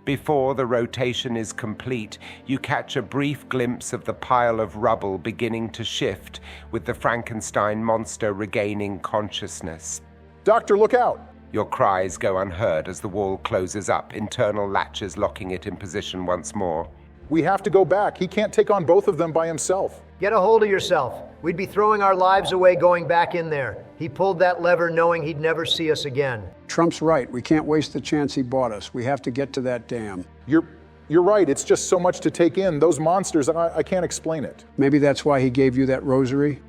Before the rotation is complete, you catch a brief glimpse of the pile of rubble beginning to shift, with the Frankenstein monster regaining consciousness. Doctor, look out! Your cries go unheard as the wall closes up, internal latches locking it in position once more. We have to go back. He can't take on both of them by himself. Get a hold of yourself. We'd be throwing our lives away going back in there. He pulled that lever knowing he'd never see us again. Trump's right. We can't waste the chance he bought us. We have to get to that dam. You're right. It's just so much to take in. Those monsters, I can't explain it. Maybe that's why he gave you that rosary.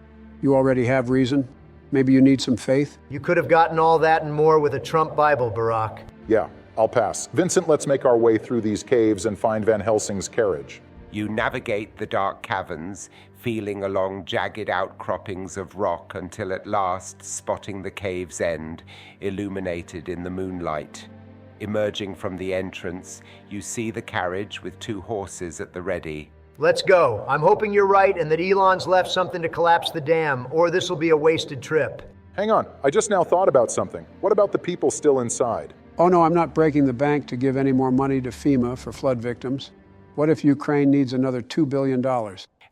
You already have reason. Maybe you need some faith. You could have gotten all that and more with a Trump Bible, Barack. Yeah, I'll pass. Vincent, let's make our way through these caves and find Van Helsing's carriage. You navigate the dark caverns, feeling along jagged outcroppings of rock until at last spotting the cave's end, illuminated in the moonlight. Emerging from the entrance, you see the carriage with 2 horses at the ready. Let's go. I'm hoping you're right and that Elon's left something to collapse the dam, or this will be a wasted trip. Hang on, I just now thought about something. What about the people still inside? Oh no, I'm not breaking the bank to give any more money to FEMA for flood victims. What if Ukraine needs another $2 billion?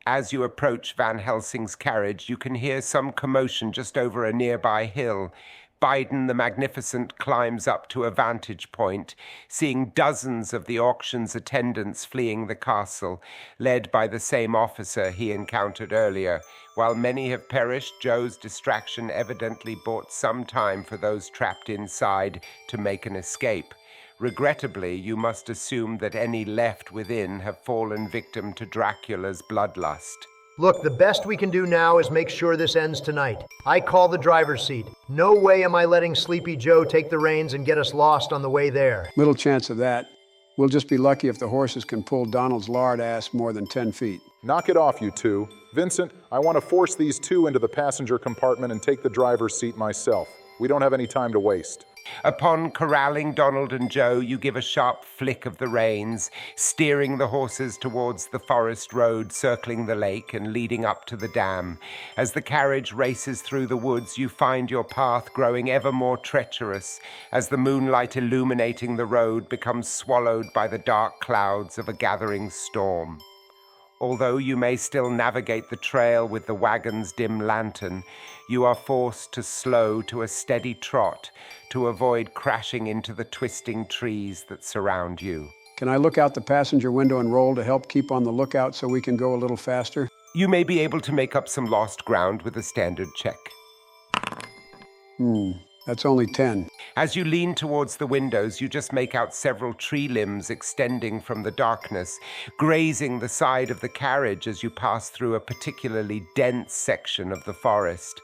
As you approach Van Helsing's carriage, you can hear some commotion just over a nearby hill. Biden the Magnificent climbs up to a vantage point, seeing dozens of the auction's attendants fleeing the castle, led by the same officer he encountered earlier. While many have perished, Joe's distraction evidently bought some time for those trapped inside to make an escape. Regrettably, you must assume that any left within have fallen victim to Dracula's bloodlust. Look, the best we can do now is make sure this ends tonight. I call the driver's seat. No way am I letting Sleepy Joe take the reins and get us lost on the way there. Little chance of that. We'll just be lucky if the horses can pull Donald's lard ass more than 10 feet. Knock it off, you two. Vincent, I want to force these 2 into the passenger compartment and take the driver's seat myself. We don't have any time to waste. Upon corralling Donald and Joe, you give a sharp flick of the reins, steering the horses towards the forest road circling the lake and leading up to the dam. As the carriage races through the woods, you find your path growing ever more treacherous as the moonlight illuminating the road becomes swallowed by the dark clouds of a gathering storm. Although you may still navigate the trail with the wagon's dim lantern, you are forced to slow to a steady trot to avoid crashing into the twisting trees that surround you. Can I look out the passenger window and roll to help keep on the lookout so we can go a little faster? You may be able to make up some lost ground with a standard check. That's only 10. As you lean towards the windows, you just make out several tree limbs extending from the darkness, grazing the side of the carriage as you pass through a particularly dense section of the forest.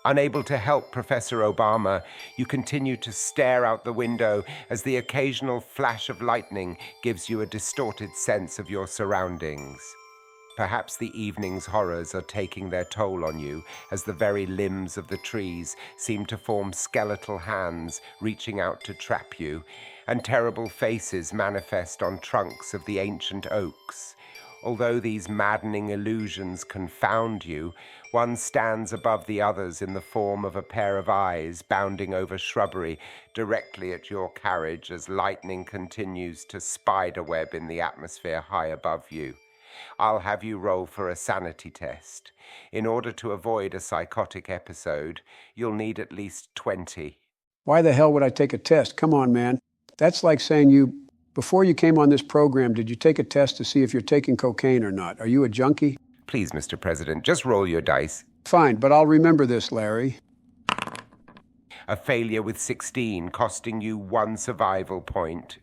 Unable to help Professor Obama, you continue to stare out the window as the occasional flash of lightning gives you a distorted sense of your surroundings. Perhaps the evening's horrors are taking their toll on you as the very limbs of the trees seem to form skeletal hands reaching out to trap you, and terrible faces manifest on trunks of the ancient oaks. Although these maddening illusions confound you, one stands above the others in the form of a pair of eyes bounding over shrubbery directly at your carriage as lightning continues to spiderweb in the atmosphere high above you. I'll have you roll for a sanity test. In order to avoid a psychotic episode, you'll need at least 20. Why the hell would I take a test? Come on, man. That's like saying before you came on this program, did you take a test to see if you're taking cocaine or not? Are you a junkie? Please, Mr. President, just roll your dice. Fine, but I'll remember this, Larry. A failure with 16, costing you 1 survival point.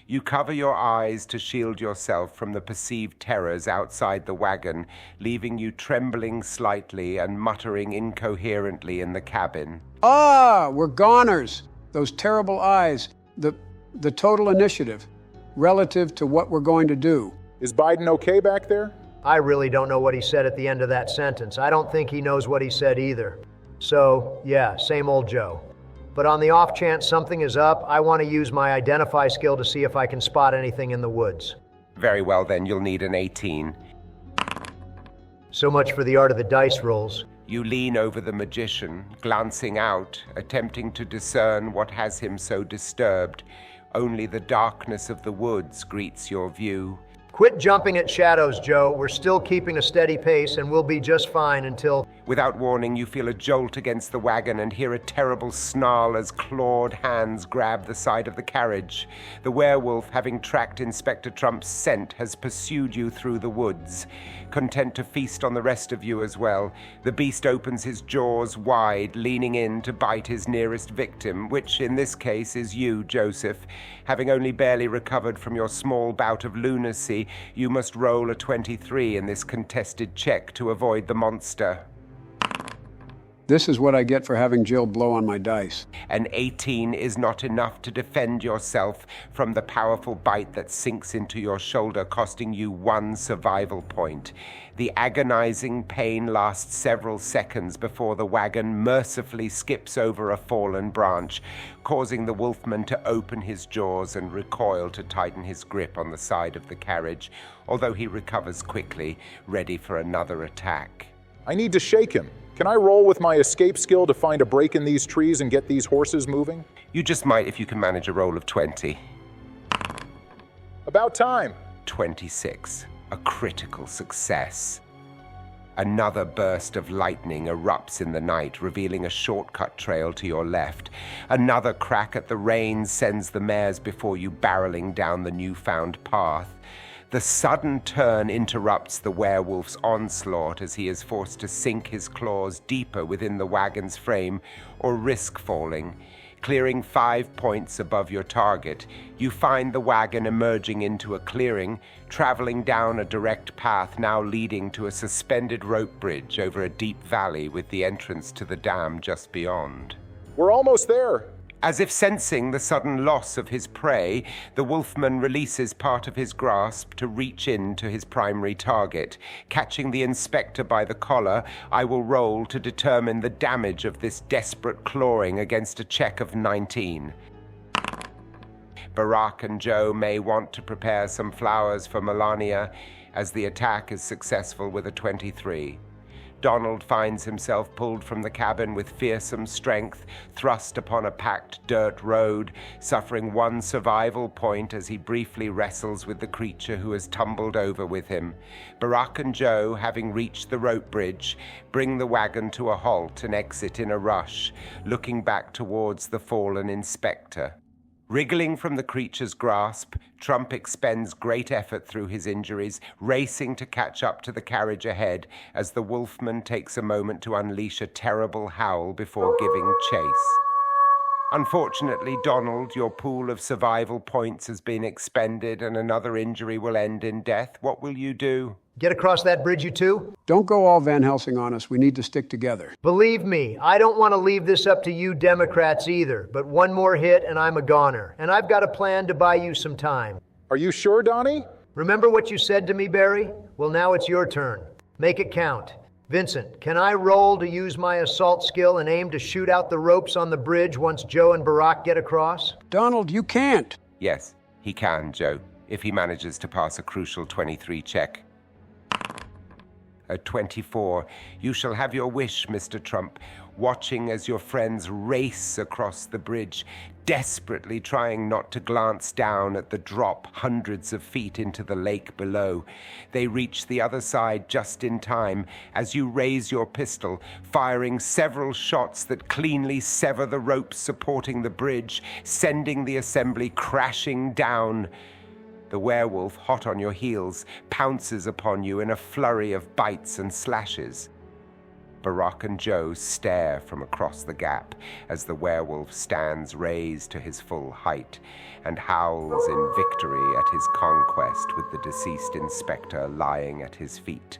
You cover your eyes to shield yourself from the perceived terrors outside the wagon, leaving you trembling slightly and muttering incoherently in the cabin. Ah, we're goners. Those terrible eyes. The total initiative, relative to what we're going to do. Is Biden okay back there? I really don't know what he said at the end of that sentence. I don't think he knows what he said either. So, yeah, same old Joe. But on the off chance something is up, I want to use my identify skill to see if I can spot anything in the woods. Very well then, you'll need an 18. So much for the art of the dice rolls. You lean over the magician, glancing out, attempting to discern what has him so disturbed. Only the darkness of the woods greets your view. Quit jumping at shadows, Joe. We're still keeping a steady pace and we'll be just fine until... Without warning, you feel a jolt against the wagon and hear a terrible snarl as clawed hands grab the side of the carriage. The werewolf, having tracked Inspector Trump's scent, has pursued you through the woods. Content to feast on the rest of you as well, the beast opens his jaws wide, leaning in to bite his nearest victim, which in this case is you, Joseph. Having only barely recovered from your small bout of lunacy, you must roll a 23 in this contested check to avoid the monster. This is what I get for having Jill blow on my dice. An 18 is not enough to defend yourself from the powerful bite that sinks into your shoulder, costing you 1 survival point. The agonizing pain lasts several seconds before the wagon mercifully skips over a fallen branch, causing the wolfman to open his jaws and recoil to tighten his grip on the side of the carriage, although he recovers quickly, ready for another attack. I need to shake him. Can I roll with my escape skill to find a break in these trees and get these horses moving? You just might if you can manage a roll of 20. About time. 26. A critical success. Another burst of lightning erupts in the night, revealing a shortcut trail to your left. Another crack at the reins sends the mares before you barreling down the newfound path. The sudden turn interrupts the werewolf's onslaught as he is forced to sink his claws deeper within the wagon's frame or risk falling. Clearing 5 points above your target, you find the wagon emerging into a clearing, traveling down a direct path now leading to a suspended rope bridge over a deep valley with the entrance to the dam just beyond. We're almost there. As if sensing the sudden loss of his prey, the wolfman releases part of his grasp to reach in to his primary target. Catching the inspector by the collar, I will roll to determine the damage of this desperate clawing against a check of 19. Barack and Joe may want to prepare some flowers for Melania, as the attack is successful with a 23. Donald finds himself pulled from the cabin with fearsome strength, thrust upon a packed dirt road, suffering 1 survival point as he briefly wrestles with the creature who has tumbled over with him. Barack and Joe, having reached the rope bridge, bring the wagon to a halt and exit in a rush, looking back towards the fallen inspector. Wriggling from the creature's grasp, Trump expends great effort through his injuries, racing to catch up to the carriage ahead as the wolfman takes a moment to unleash a terrible howl before giving chase. Unfortunately, Donald, your pool of survival points has been expended and another injury will end in death. What will you do? Get across that bridge, you two? Don't go all Van Helsing on us. We need to stick together. Believe me, I don't want to leave this up to you Democrats either, but one more hit and I'm a goner. And I've got a plan to buy you some time. Are you sure, Donnie? Remember what you said to me, Barry? Well, now it's your turn. Make it count. Vincent, can I roll to use my assault skill and aim to shoot out the ropes on the bridge once Joe and Barack get across? Donald, you can't. Yes, he can, Joe, if he manages to pass a crucial 23 check. At 24, you shall have your wish, Mr. Trump, watching as your friends race across the bridge, desperately trying not to glance down at the drop hundreds of feet into the lake below. They reach the other side just in time as you raise your pistol, firing several shots that cleanly sever the ropes supporting the bridge, sending the assembly crashing down. The werewolf, hot on your heels, pounces upon you in a flurry of bites and slashes. Barack and Joe stare from across the gap as the werewolf stands raised to his full height and howls in victory at his conquest with the deceased inspector lying at his feet.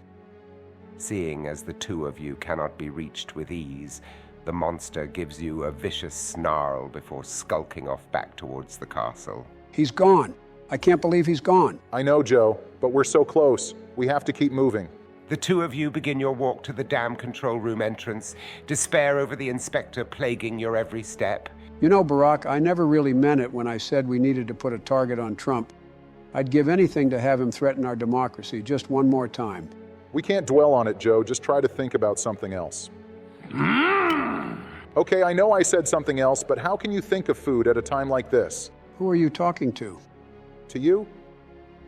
Seeing as the two of you cannot be reached with ease, The monster gives you a vicious snarl before skulking off back towards the castle. He's gone. I can't believe he's gone. I know, Joe, but we're so close. We have to keep moving. The two of you begin your walk to the dam control room entrance, despair over the inspector plaguing your every step. You know, Barack, I never really meant it when I said we needed to put a target on Trump. I'd give anything to have him threaten our democracy just one more time. We can't dwell on it, Joe. Just try to think about something else. Okay, I know I said something else, but how can you think of food at a time like this? Who are you talking to? To you?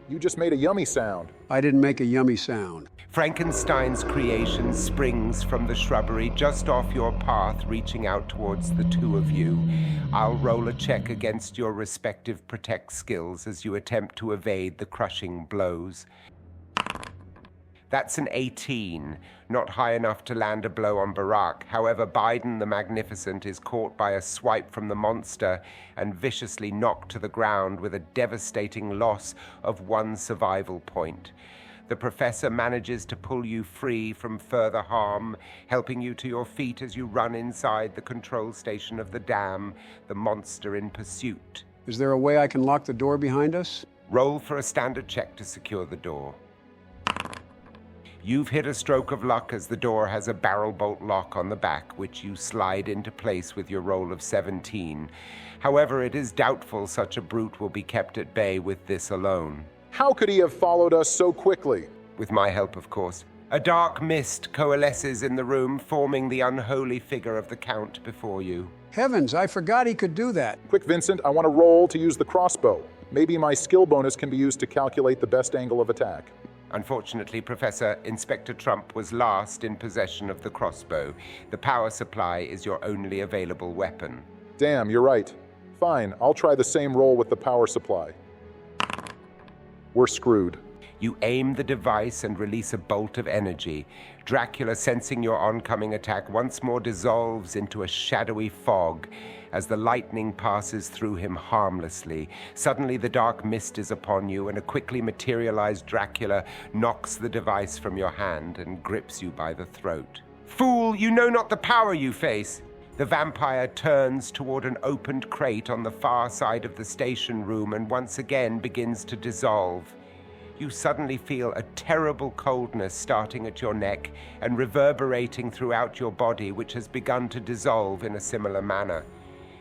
You just made a yummy sound. I didn't make a yummy sound. Frankenstein's creation springs from the shrubbery just off your path, reaching out towards the two of you. I'll roll a check against your respective protect skills as you attempt to evade the crushing blows. That's an 18, not high enough to land a blow on Barack. However, Biden the Magnificent is caught by a swipe from the monster and viciously knocked to the ground with a devastating loss of 1 survival point. The professor manages to pull you free from further harm, helping you to your feet as you run inside the control station of the dam, the monster in pursuit. Is there a way I can lock the door behind us? Roll for a standard check to secure the door. You've hit a stroke of luck as the door has a barrel bolt lock on the back, which you slide into place with your roll of 17. However, it is doubtful such a brute will be kept at bay with this alone. How could he have followed us so quickly? With my help, of course. A dark mist coalesces in the room, forming the unholy figure of the Count before you. Heavens, I forgot he could do that. Quick, Vincent, I want to roll to use the crossbow. Maybe my skill bonus can be used to calculate the best angle of attack. Unfortunately, Professor, Inspector Trump was last in possession of the crossbow. The power supply is your only available weapon. Damn, you're right. Fine, I'll try the same roll with the power supply. We're screwed. You aim the device and release a bolt of energy. Dracula, sensing your oncoming attack, once more dissolves into a shadowy fog as the lightning passes through him harmlessly. Suddenly, the dark mist is upon you, and a quickly materialized Dracula knocks the device from your hand and grips you by the throat. Fool, you know not the power you face! The vampire turns toward an opened crate on the far side of the station room and once again begins to dissolve. You suddenly feel a terrible coldness starting at your neck and reverberating throughout your body, which has begun to dissolve in a similar manner.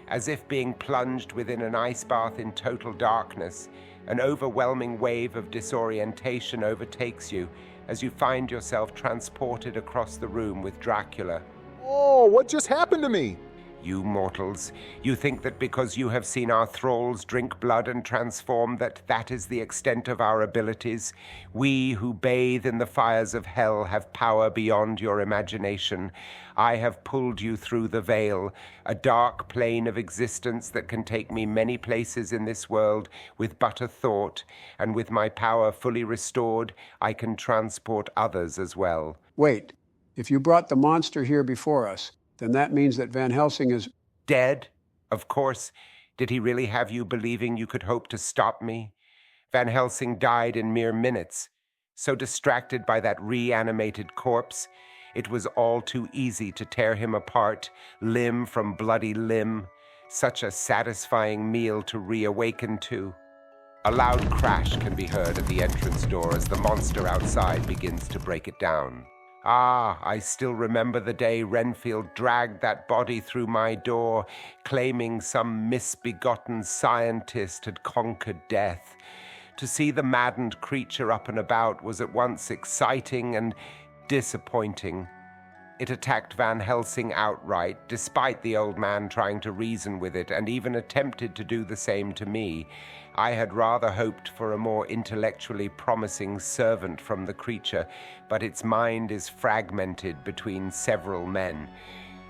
As if being plunged within an ice bath in total darkness, an overwhelming wave of disorientation overtakes you as you find yourself transported across the room with Dracula. Oh, what just happened to me? You mortals, you think that because you have seen our thralls drink blood and transform, that is the extent of our abilities. We who bathe in the fires of hell have power beyond your imagination. I have pulled you through the veil, a dark plane of existence that can take me many places in this world with but a thought, and with my power fully restored, I can transport others as well. Wait, if you brought the monster here before us, then that means that Van Helsing is dead? Of course. Did he really have you believing you could hope to stop me? Van Helsing died in mere minutes. So distracted by that reanimated corpse, it was all too easy to tear him apart, limb from bloody limb. Such a satisfying meal to reawaken to. A loud crash can be heard at the entrance door as the monster outside begins to break it down. Ah, I still remember the day Renfield dragged that body through my door, claiming some misbegotten scientist had conquered death. To see the maddened creature up and about was at once exciting and disappointing. It attacked Van Helsing outright, despite the old man trying to reason with it, and even attempted to do the same to me. I had rather hoped for a more intellectually promising servant from the creature, but its mind is fragmented between several men.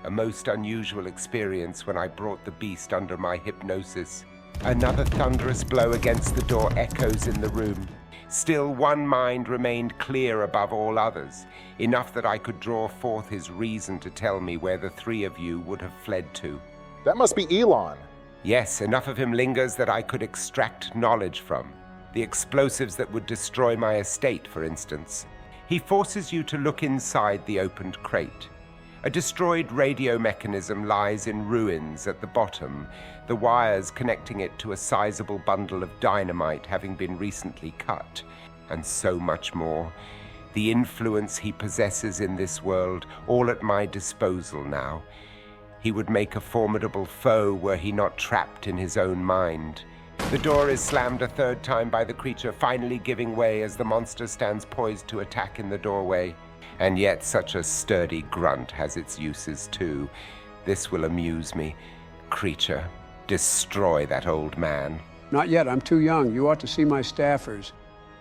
A most unusual experience when I brought the beast under my hypnosis. Another thunderous blow against the door echoes in the room. Still, one mind remained clear above all others, enough that I could draw forth his reason to tell me where the three of you would have fled to. That must be Elon. Yes, enough of him lingers that I could extract knowledge from. The explosives that would destroy my estate, for instance. He forces you to look inside the opened crate. A destroyed radio mechanism lies in ruins at the bottom, the wires connecting it to a sizable bundle of dynamite having been recently cut, and so much more. The influence he possesses in this world, all at my disposal now. He would make a formidable foe were he not trapped in his own mind. The door is slammed a third time by the creature, finally giving way as the monster stands poised to attack in the doorway. And yet such a sturdy grunt has its uses too. This will amuse me. Creature, destroy that old man. Not yet, I'm too young. You ought to see my staffers.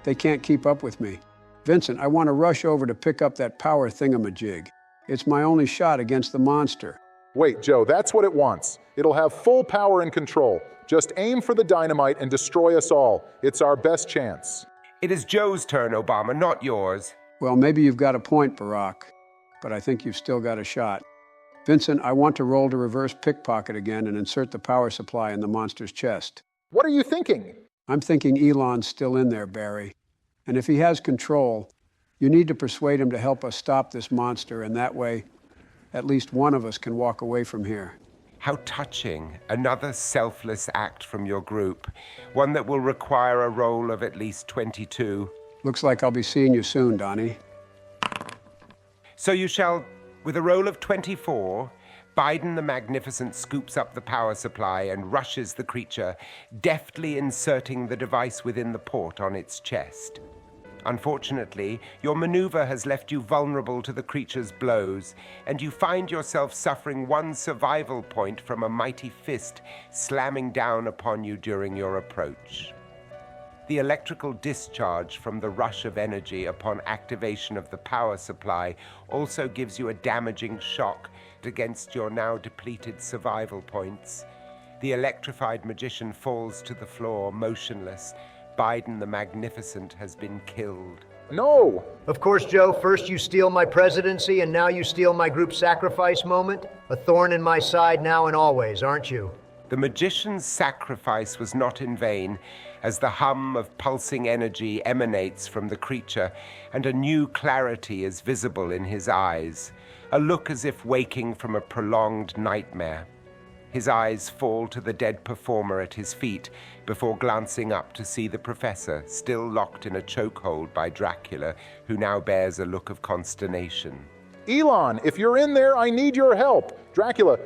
They can't keep up with me. Vincent, I want to rush over to pick up that power thingamajig. It's my only shot against the monster. Wait, Joe, that's what it wants. It'll have full power and control. Just aim for the dynamite and destroy us all. It's our best chance. It is Joe's turn, Obama, not yours. Well, maybe you've got a point, Barack, but I think you've still got a shot. Vincent, I want to roll to reverse pickpocket again and insert the power supply in the monster's chest. What are you thinking? I'm thinking Elon's still in there, Barry. And if he has control, you need to persuade him to help us stop this monster, and that way, at least one of us can walk away from here. How touching. Another selfless act from your group. One that will require a roll of at least 22. Looks like I'll be seeing you soon, Donnie. So you shall, with a roll of 24, Biden the Magnificent scoops up the power supply and rushes the creature, deftly inserting the device within the port on its chest. Unfortunately, your maneuver has left you vulnerable to the creature's blows, and you find yourself suffering one survival point from a mighty fist slamming down upon you during your approach. The electrical discharge from the rush of energy upon activation of the power supply also gives you a damaging shock against your now depleted survival points. The electrified magician falls to the floor, motionless. Biden the Magnificent has been killed. No! Of course, Joe, first you steal my presidency and now you steal my group sacrifice moment. A thorn in my side now and always, aren't you? The magician's sacrifice was not in vain, as the hum of pulsing energy emanates from the creature, and a new clarity is visible in his eyes, a look as if waking from a prolonged nightmare. His eyes fall to the dead performer at his feet before glancing up to see the professor, still locked in a chokehold by Dracula, who now bears a look of consternation. Elon, if you're in there, I need your help. Dracula,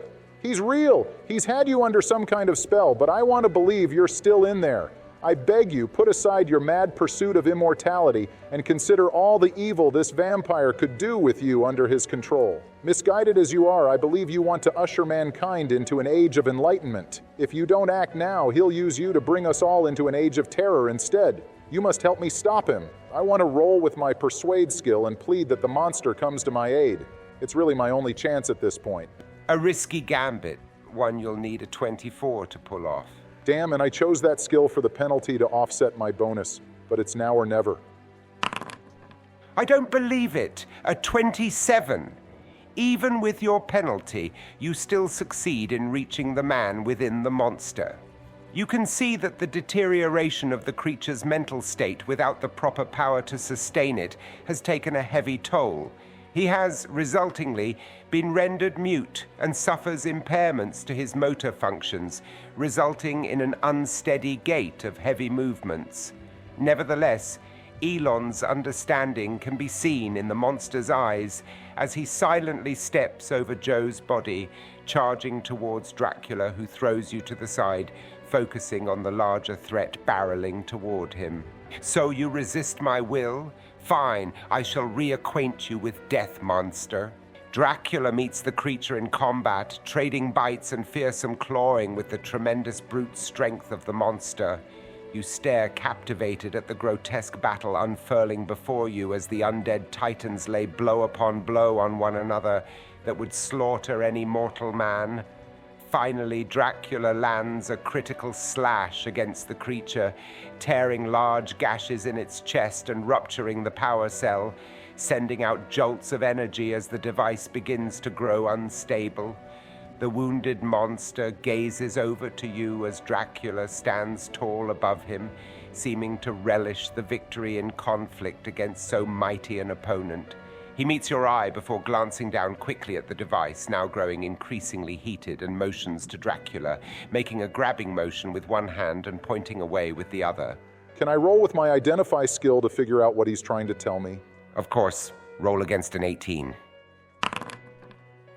he's real. He's had you under some kind of spell, but I want to believe you're still in there. I beg you, put aside your mad pursuit of immortality and consider all the evil this vampire could do with you under his control. Misguided as you are, I believe you want to usher mankind into an age of enlightenment. If you don't act now, he'll use you to bring us all into an age of terror instead. You must help me stop him. I want to roll with my persuade skill and plead that the monster comes to my aid. It's really my only chance at this point. A risky gambit, one you'll need a 24 to pull off. Damn, and I chose that skill for the penalty to offset my bonus, but it's now or never. I don't believe it. A 27. Even with your penalty, you still succeed in reaching the man within the monster. You can see that the deterioration of the creature's mental state without the proper power to sustain it has taken a heavy toll. He has, resultingly, been rendered mute and suffers impairments to his motor functions, resulting in an unsteady gait of heavy movements. Nevertheless, Elon's understanding can be seen in the monster's eyes as he silently steps over Joe's body, charging towards Dracula, who throws you to the side, focusing on the larger threat barreling toward him. So you resist my will? Fine, I shall reacquaint you with death, monster. Dracula meets the creature in combat, trading bites and fearsome clawing with the tremendous brute strength of the monster. You stare captivated at the grotesque battle unfurling before you as the undead titans lay blow upon blow on one another that would slaughter any mortal man. Finally, Dracula lands a critical slash against the creature, tearing large gashes in its chest and rupturing the power cell, sending out jolts of energy as the device begins to grow unstable. The wounded monster gazes over to you as Dracula stands tall above him, seeming to relish the victory in conflict against so mighty an opponent. He meets your eye before glancing down quickly at the device, now growing increasingly heated, and motions to Dracula, making a grabbing motion with one hand and pointing away with the other. Can I roll with my identify skill to figure out what he's trying to tell me? Of course. Roll against an 18.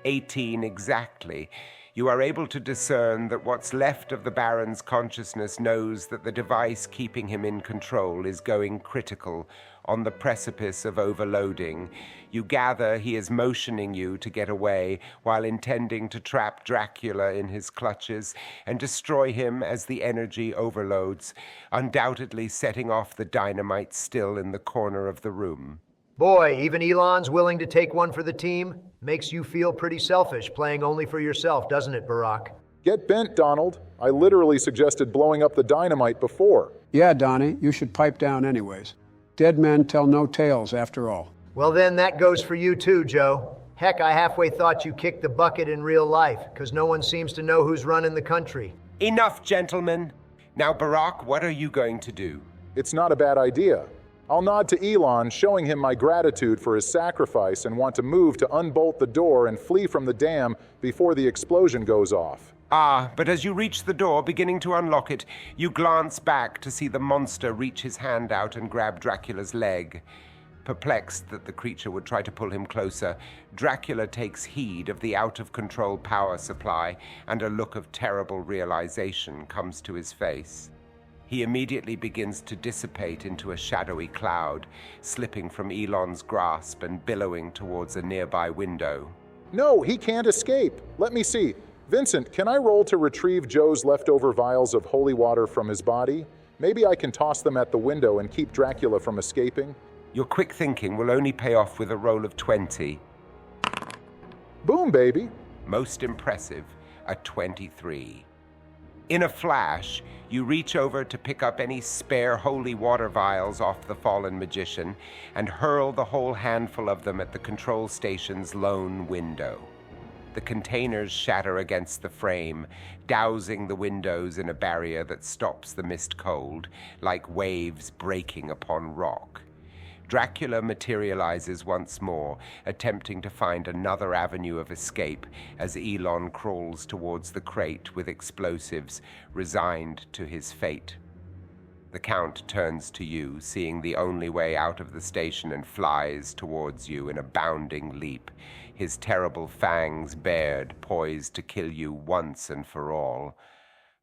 18 exactly. You are able to discern that what's left of the Baron's consciousness knows that the device keeping him in control is going critical, on the precipice of overloading. You gather he is motioning you to get away while intending to trap Dracula in his clutches and destroy him as the energy overloads, undoubtedly setting off the dynamite still in the corner of the room. Boy, even Elon's willing to take one for the team. Makes you feel pretty selfish, playing only for yourself, doesn't it, Barack? Get bent, Donald. I literally suggested blowing up the dynamite before. Yeah, Donnie, you should pipe down anyways. Dead men tell no tales, after all. Well then, that goes for you too, Joe. Heck, I halfway thought you kicked the bucket in real life, because no one seems to know who's running the country. Enough, gentlemen. Now, Barack, what are you going to do? It's not a bad idea. I'll nod to Elon, showing him my gratitude for his sacrifice, and want to move to unbolt the door and flee from the dam before the explosion goes off. But as you reach the door, beginning to unlock it, you glance back to see the monster reach his hand out and grab Dracula's leg. Perplexed that the creature would try to pull him closer, Dracula takes heed of the out-of-control power supply, and a look of terrible realization comes to his face. He immediately begins to dissipate into a shadowy cloud, slipping from Elon's grasp and billowing towards a nearby window. No, he can't escape. Let me see. Vincent, can I roll to retrieve Joe's leftover vials of holy water from his body? Maybe I can toss them at the window and keep Dracula from escaping? Your quick thinking will only pay off with a roll of 20. Boom, baby. Most impressive, a 23. In a flash, you reach over to pick up any spare holy water vials off the fallen magician and hurl the whole handful of them at the control station's lone window. The containers shatter against the frame, dousing the windows in a barrier that stops the mist cold, like waves breaking upon rock. Dracula materializes once more, attempting to find another avenue of escape as Elon crawls towards the crate with explosives, resigned to his fate. The Count turns to you, seeing the only way out of the station, and flies towards you in a bounding leap, his terrible fangs bared, poised to kill you once and for all.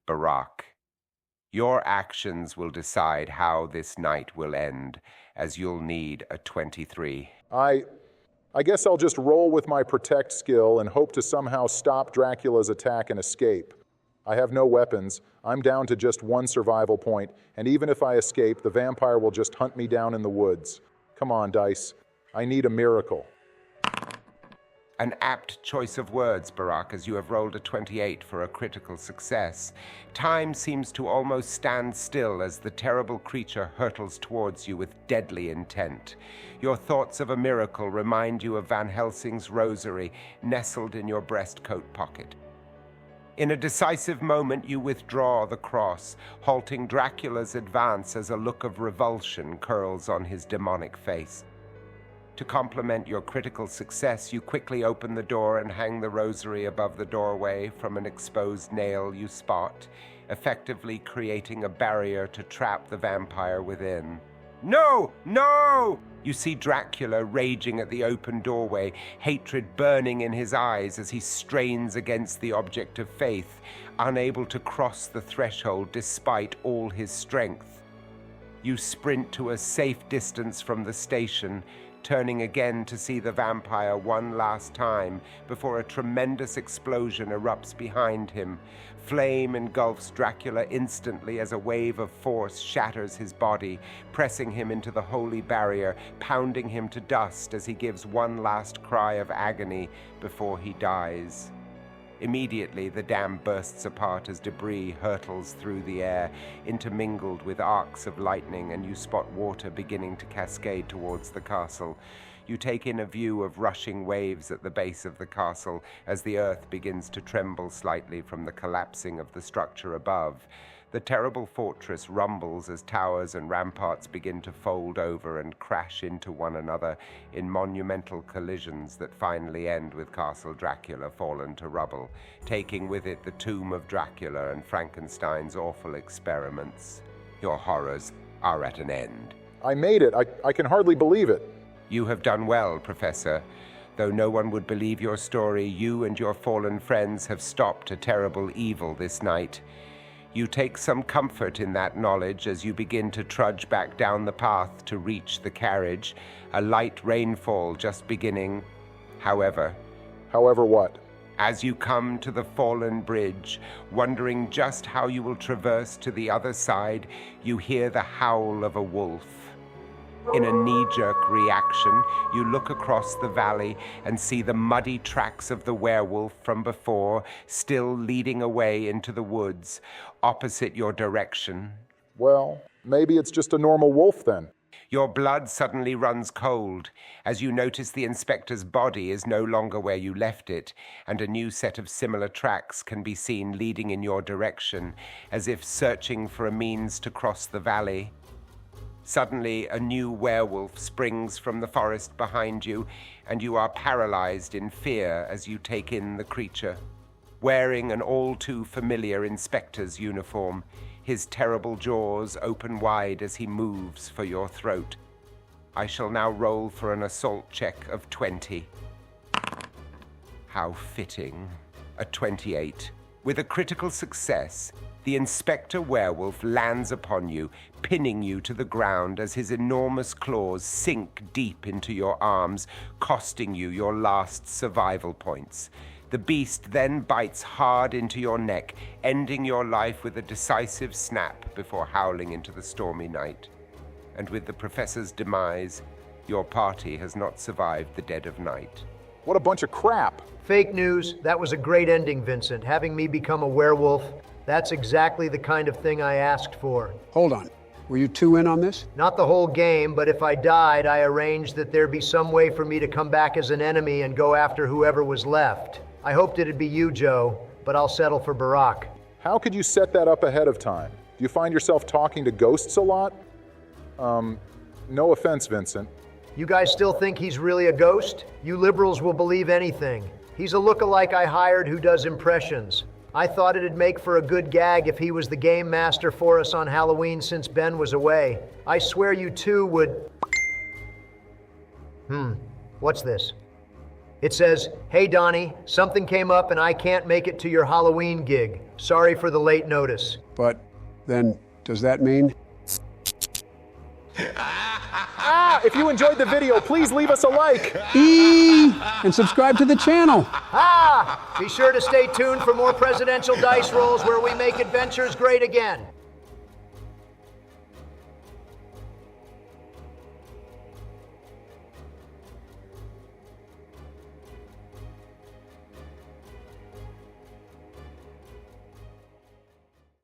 Barack, your actions will decide how this night will end, as you'll need a 23. I guess I'll just roll with my protect skill and hope to somehow stop Dracula's attack and escape. I have no weapons. I'm down to just one survival point, and even if I escape, the vampire will just hunt me down in the woods. Come on, dice. I need a miracle. An apt choice of words, Barack, as you have rolled a 28 for a critical success. Time seems to almost stand still as the terrible creature hurtles towards you with deadly intent. Your thoughts of a miracle remind you of Van Helsing's rosary nestled in your breast coat pocket. In a decisive moment, you withdraw the cross, halting Dracula's advance as a look of revulsion curls on his demonic face. To complement your critical success, you quickly open the door and hang the rosary above the doorway from an exposed nail you spot, effectively creating a barrier to trap the vampire within. No! No! You see Dracula raging at the open doorway, hatred burning in his eyes as he strains against the object of faith, unable to cross the threshold despite all his strength. You sprint to a safe distance from the station, turning again to see the vampire one last time before a tremendous explosion erupts behind him. Flame engulfs Dracula instantly as a wave of force shatters his body, pressing him into the holy barrier, pounding him to dust as he gives one last cry of agony before he dies. Immediately, the dam bursts apart as debris hurtles through the air, intermingled with arcs of lightning, and you spot water beginning to cascade towards the castle. You take in a view of rushing waves at the base of the castle as the earth begins to tremble slightly from the collapsing of the structure above. The terrible fortress rumbles as towers and ramparts begin to fold over and crash into one another in monumental collisions that finally end with Castle Dracula fallen to rubble, taking with it the tomb of Dracula and Frankenstein's awful experiments. Your horrors are at an end. I made it. I can hardly believe it. You have done well, Professor. Though no one would believe your story, you and your fallen friends have stopped a terrible evil this night. You take some comfort in that knowledge as you begin to trudge back down the path to reach the carriage, a light rainfall just beginning. However what? As you come to the fallen bridge, wondering just how you will traverse to the other side, you hear the howl of a wolf. In a knee-jerk reaction, you look across the valley and see the muddy tracks of the werewolf from before, still leading away into the woods, opposite your direction. Well, maybe it's just a normal wolf then. Your blood suddenly runs cold as you notice the inspector's body is no longer where you left it, and a new set of similar tracks can be seen leading in your direction, as if searching for a means to cross the valley. Suddenly, a new werewolf springs from the forest behind you, and you are paralyzed in fear as you take in the creature. Wearing an all-too-familiar inspector's uniform, his terrible jaws open wide as he moves for your throat. I shall now roll for an assault check of 20. How fitting. A 28. With a critical success, the Inspector Werewolf lands upon you, pinning you to the ground as his enormous claws sink deep into your arms, costing you your last survival points. The beast then bites hard into your neck, ending your life with a decisive snap before howling into the stormy night. And with the Professor's demise, your party has not survived the dead of night. What a bunch of crap. Fake news. That was a great ending, Vincent. Having me become a werewolf, that's exactly the kind of thing I asked for. Hold on. Were you two in on this? Not the whole game, but if I died, I arranged that there be some way for me to come back as an enemy and go after whoever was left. I hoped it'd be you, Joe, but I'll settle for Barack. How could you set that up ahead of time? Do you find yourself talking to ghosts a lot? No offense, Vincent. You guys still think he's really a ghost? You liberals will believe anything. He's a look-alike I hired who does impressions. I thought it'd make for a good gag if he was the game master for us on Halloween since Ben was away. I swear you two would... What's this? It says, "Hey Donnie, something came up and I can't make it to your Halloween gig. Sorry for the late notice." But then, does that mean? If you enjoyed the video, please leave us a like. And subscribe to the channel. Be sure to stay tuned for more presidential dice rolls where we make adventures great again.